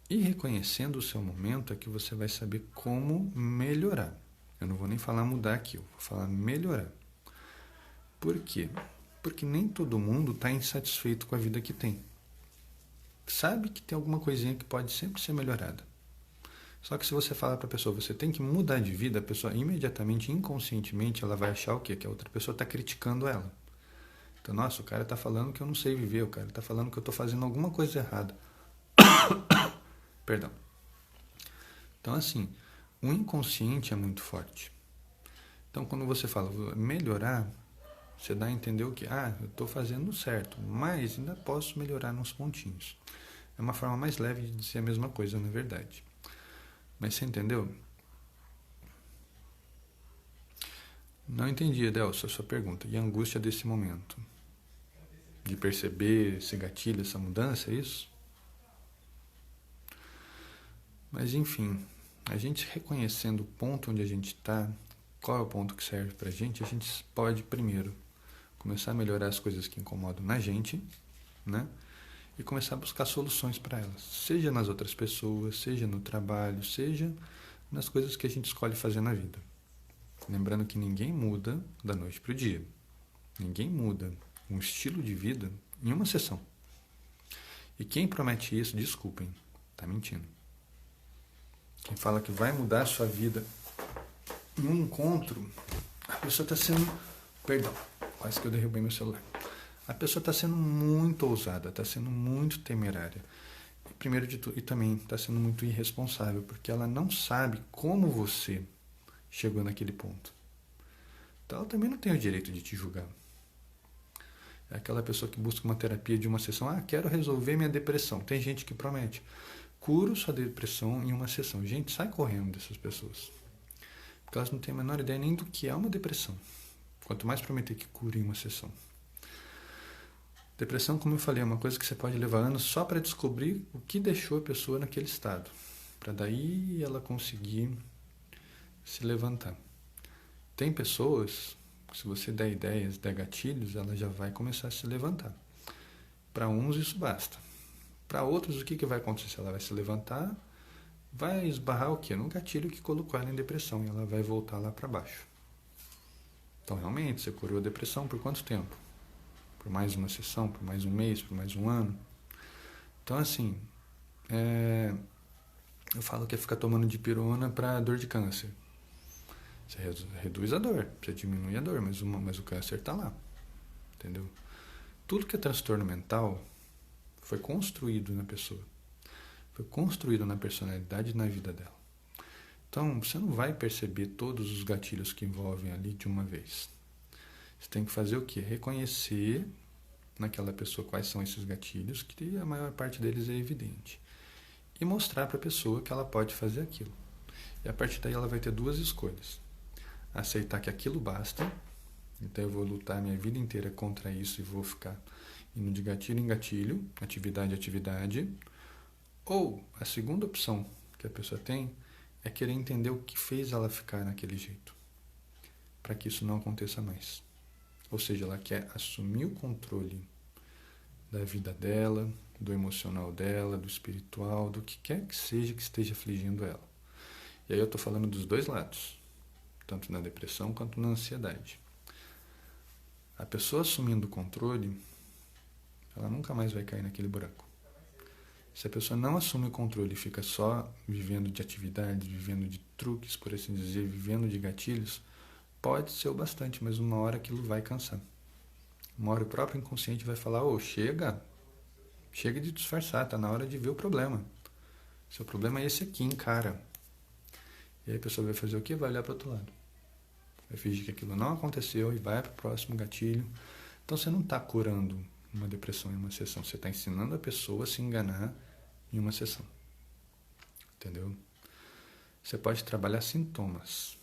E reconhecendo o seu momento é que você vai saber como melhorar. Eu não vou nem falar mudar aqui, eu vou falar melhorar. Por quê? Porque nem todo mundo está insatisfeito com a vida que tem. Sabe que tem alguma coisinha que pode sempre ser melhorada. Só que se você falar para a pessoa, você tem que mudar de vida, a pessoa imediatamente, inconscientemente, ela vai achar o quê? Que a outra pessoa está criticando ela. Então, nossa, o cara está falando que eu não sei viver, o cara está falando que eu estou fazendo alguma coisa errada. Perdão. Então, assim, o inconsciente é muito forte. Então, quando você fala melhorar, você dá a entender o que? Eu estou fazendo certo, mas ainda posso melhorar nos pontinhos. É uma forma mais leve de dizer a mesma coisa, na verdade. Mas você entendeu? Não entendi, Adelso, a sua pergunta. E a angústia desse momento? De perceber esse gatilho, essa mudança, é isso? Mas enfim, a gente reconhecendo o ponto onde a gente está, qual é o ponto que serve pra gente pode primeiro começar a melhorar as coisas que incomodam na gente, né? E começar a buscar soluções para elas, seja nas outras pessoas, seja no trabalho, seja nas coisas que a gente escolhe fazer na vida. Lembrando que ninguém muda da noite para o dia. Ninguém muda um estilo de vida em uma sessão. E quem promete isso, desculpem, está mentindo. Quem fala que vai mudar a sua vida em um encontro, a pessoa está sendo... Perdão, quase que eu derrubei meu celular. A pessoa está sendo muito ousada, está sendo muito temerária. Primeiro de tudo, e também está sendo muito irresponsável, porque ela não sabe como você chegou naquele ponto. Então ela também não tem o direito de te julgar. É aquela pessoa que busca uma terapia de uma sessão. Quero resolver minha depressão. Tem gente que promete. Curo sua depressão em uma sessão. Gente, sai correndo dessas pessoas. Porque elas não têm a menor ideia nem do que é uma depressão. Quanto mais prometer que cure em uma sessão. Depressão, como eu falei, é uma coisa que você pode levar anos só para descobrir o que deixou a pessoa naquele estado. Para daí ela conseguir se levantar. Tem pessoas, se você der ideias, der gatilhos, ela já vai começar a se levantar. Para uns isso basta. Para outros, o que vai acontecer? Ela vai se levantar, vai esbarrar o quê? No gatilho que colocou ela em depressão e ela vai voltar lá para baixo. Então, realmente, você curou a depressão por quanto tempo? Por mais uma sessão, por mais um mês, por mais um ano? Então, assim, eu falo que é ficar tomando dipirona para dor de câncer. Você reduz a dor, você diminui a dor, mas o câncer está lá. Entendeu? Tudo que é transtorno mental foi construído na pessoa. Foi construído na personalidade e na vida dela. Então, você não vai perceber todos os gatilhos que envolvem ali de uma vez. Você tem que fazer o quê? Reconhecer naquela pessoa quais são esses gatilhos, que a maior parte deles é evidente. E mostrar para a pessoa que ela pode fazer aquilo. E a partir daí ela vai ter duas escolhas. Aceitar que aquilo basta, então eu vou lutar minha vida inteira contra isso e vou ficar indo de gatilho em gatilho, atividade em atividade. Ou a segunda opção que a pessoa tem é querer entender o que fez ela ficar naquele jeito, para que isso não aconteça mais. Ou seja, ela quer assumir o controle da vida dela, do emocional dela, do espiritual, do que quer que seja que esteja afligindo ela. E aí eu estou falando dos dois lados, tanto na depressão quanto na ansiedade. A pessoa assumindo o controle, ela nunca mais vai cair naquele buraco. Se a pessoa não assume o controle e fica só vivendo de atividades, vivendo de truques, por assim dizer, vivendo de gatilhos, pode ser o bastante, mas uma hora aquilo vai cansar. Uma hora o próprio inconsciente vai falar, chega de disfarçar, tá na hora de ver o problema. Seu problema é esse aqui, encara. E aí a pessoa vai fazer o quê? Vai olhar para o outro lado. Vai fingir que aquilo não aconteceu e vai para o próximo gatilho. Então você não está curando uma depressão em uma sessão, você está ensinando a pessoa a se enganar em uma sessão. Entendeu? Você pode trabalhar sintomas.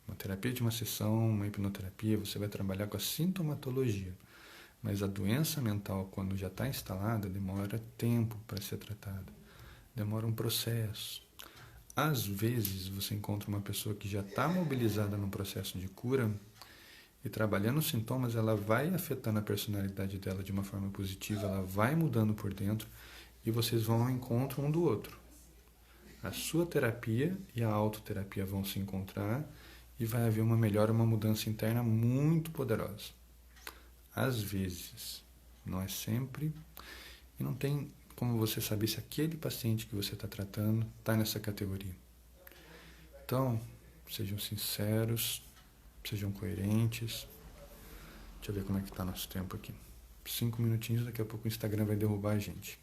Uma terapia de uma sessão, uma hipnoterapia, você vai trabalhar com a sintomatologia. Mas a doença mental, quando já está instalada, demora tempo para ser tratada. Demora um processo. Às vezes, você encontra uma pessoa que já está mobilizada no processo de cura E trabalhando os sintomas, ela vai afetando a personalidade dela de uma forma positiva, ela vai mudando por dentro e vocês vão ao encontro um do outro. A sua terapia e a autoterapia vão se encontrar e vai haver uma melhora, uma mudança interna muito poderosa. Às vezes, não é sempre, e não tem como você saber se aquele paciente que você está tratando está nessa categoria. Então, sejam sinceros, sejam coerentes. Deixa eu ver como é que está nosso tempo aqui. 5 minutinhos, daqui a pouco o Instagram vai derrubar a gente.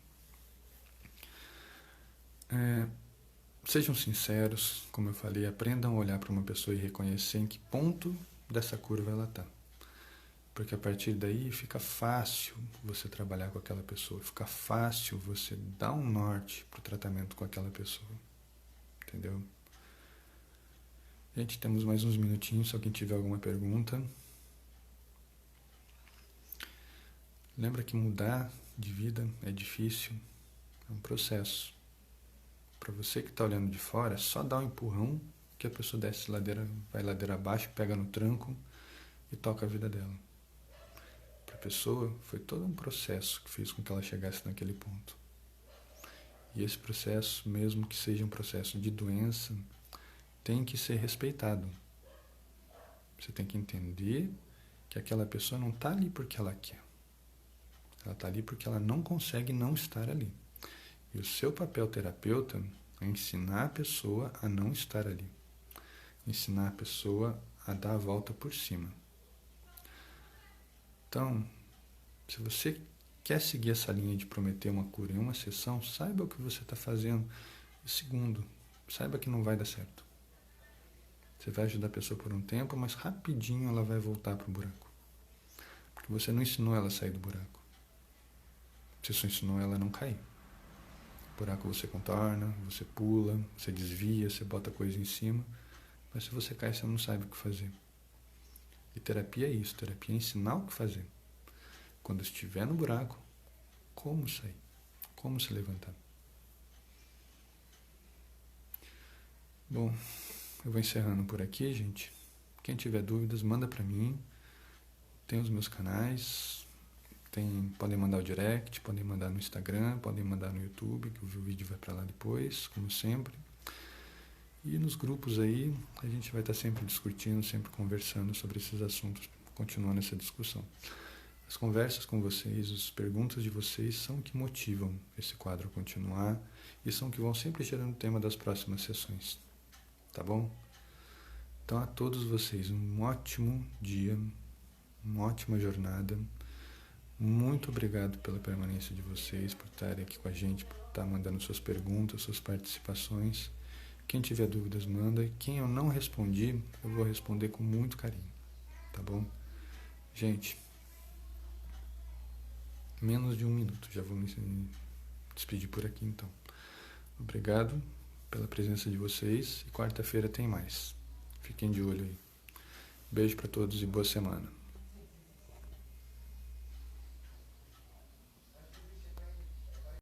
Sejam sinceros, como eu falei, aprendam a olhar para uma pessoa e reconhecer em que ponto dessa curva ela está. Porque a partir daí fica fácil você trabalhar com aquela pessoa, fica fácil você dar um norte para o tratamento com aquela pessoa. Entendeu? Gente, temos mais uns minutinhos, só quem tiver alguma pergunta. Lembra que mudar de vida é difícil, é um processo. Para você que está olhando de fora, é só dar um empurrão que a pessoa desce ladeira, vai ladeira abaixo, pega no tranco e toca a vida dela. Para a pessoa, foi todo um processo que fez com que ela chegasse naquele ponto. E esse processo, mesmo que seja um processo de doença, tem que ser respeitado. Você tem que entender que aquela pessoa não está ali porque ela quer. Ela está ali porque ela não consegue não estar ali. E o seu papel terapeuta é ensinar a pessoa a não estar ali. Ensinar a pessoa a dar a volta por cima. Então, se você quer seguir essa linha de prometer uma cura em uma sessão, saiba o que você está fazendo. E segundo, saiba que não vai dar certo. Você vai ajudar a pessoa por um tempo, mas rapidinho ela vai voltar para o buraco. Porque você não ensinou ela a sair do buraco. Você só ensinou ela a não cair. O buraco você contorna, você pula, você desvia, você bota coisa em cima. Mas se você cai, você não sabe o que fazer. E terapia é isso. Terapia é ensinar o que fazer. Quando estiver no buraco, como sair? Como se levantar? Bom, eu vou encerrando por aqui, gente. Quem tiver dúvidas, manda para mim. Tem os meus canais. Podem mandar o direct, podem mandar no Instagram, podem mandar no YouTube, que o vídeo vai para lá depois, como sempre. E nos grupos aí, a gente vai estar sempre discutindo, sempre conversando sobre esses assuntos, continuando essa discussão. As conversas com vocês, as perguntas de vocês são o que motivam esse quadro a continuar e são o que vão sempre gerando o tema das próximas sessões. Tá bom? Então a todos vocês, um ótimo dia, uma ótima jornada. Muito obrigado pela permanência de vocês, por estarem aqui com a gente, por estar mandando suas perguntas, suas participações. Quem tiver dúvidas, manda. E quem eu não respondi, eu vou responder com muito carinho. Tá bom? Gente, menos de 1 minuto. Já vou me despedir por aqui, então. Obrigado pela presença de vocês. E quarta-feira tem mais. Fiquem de olho aí. Beijo para todos e boa semana.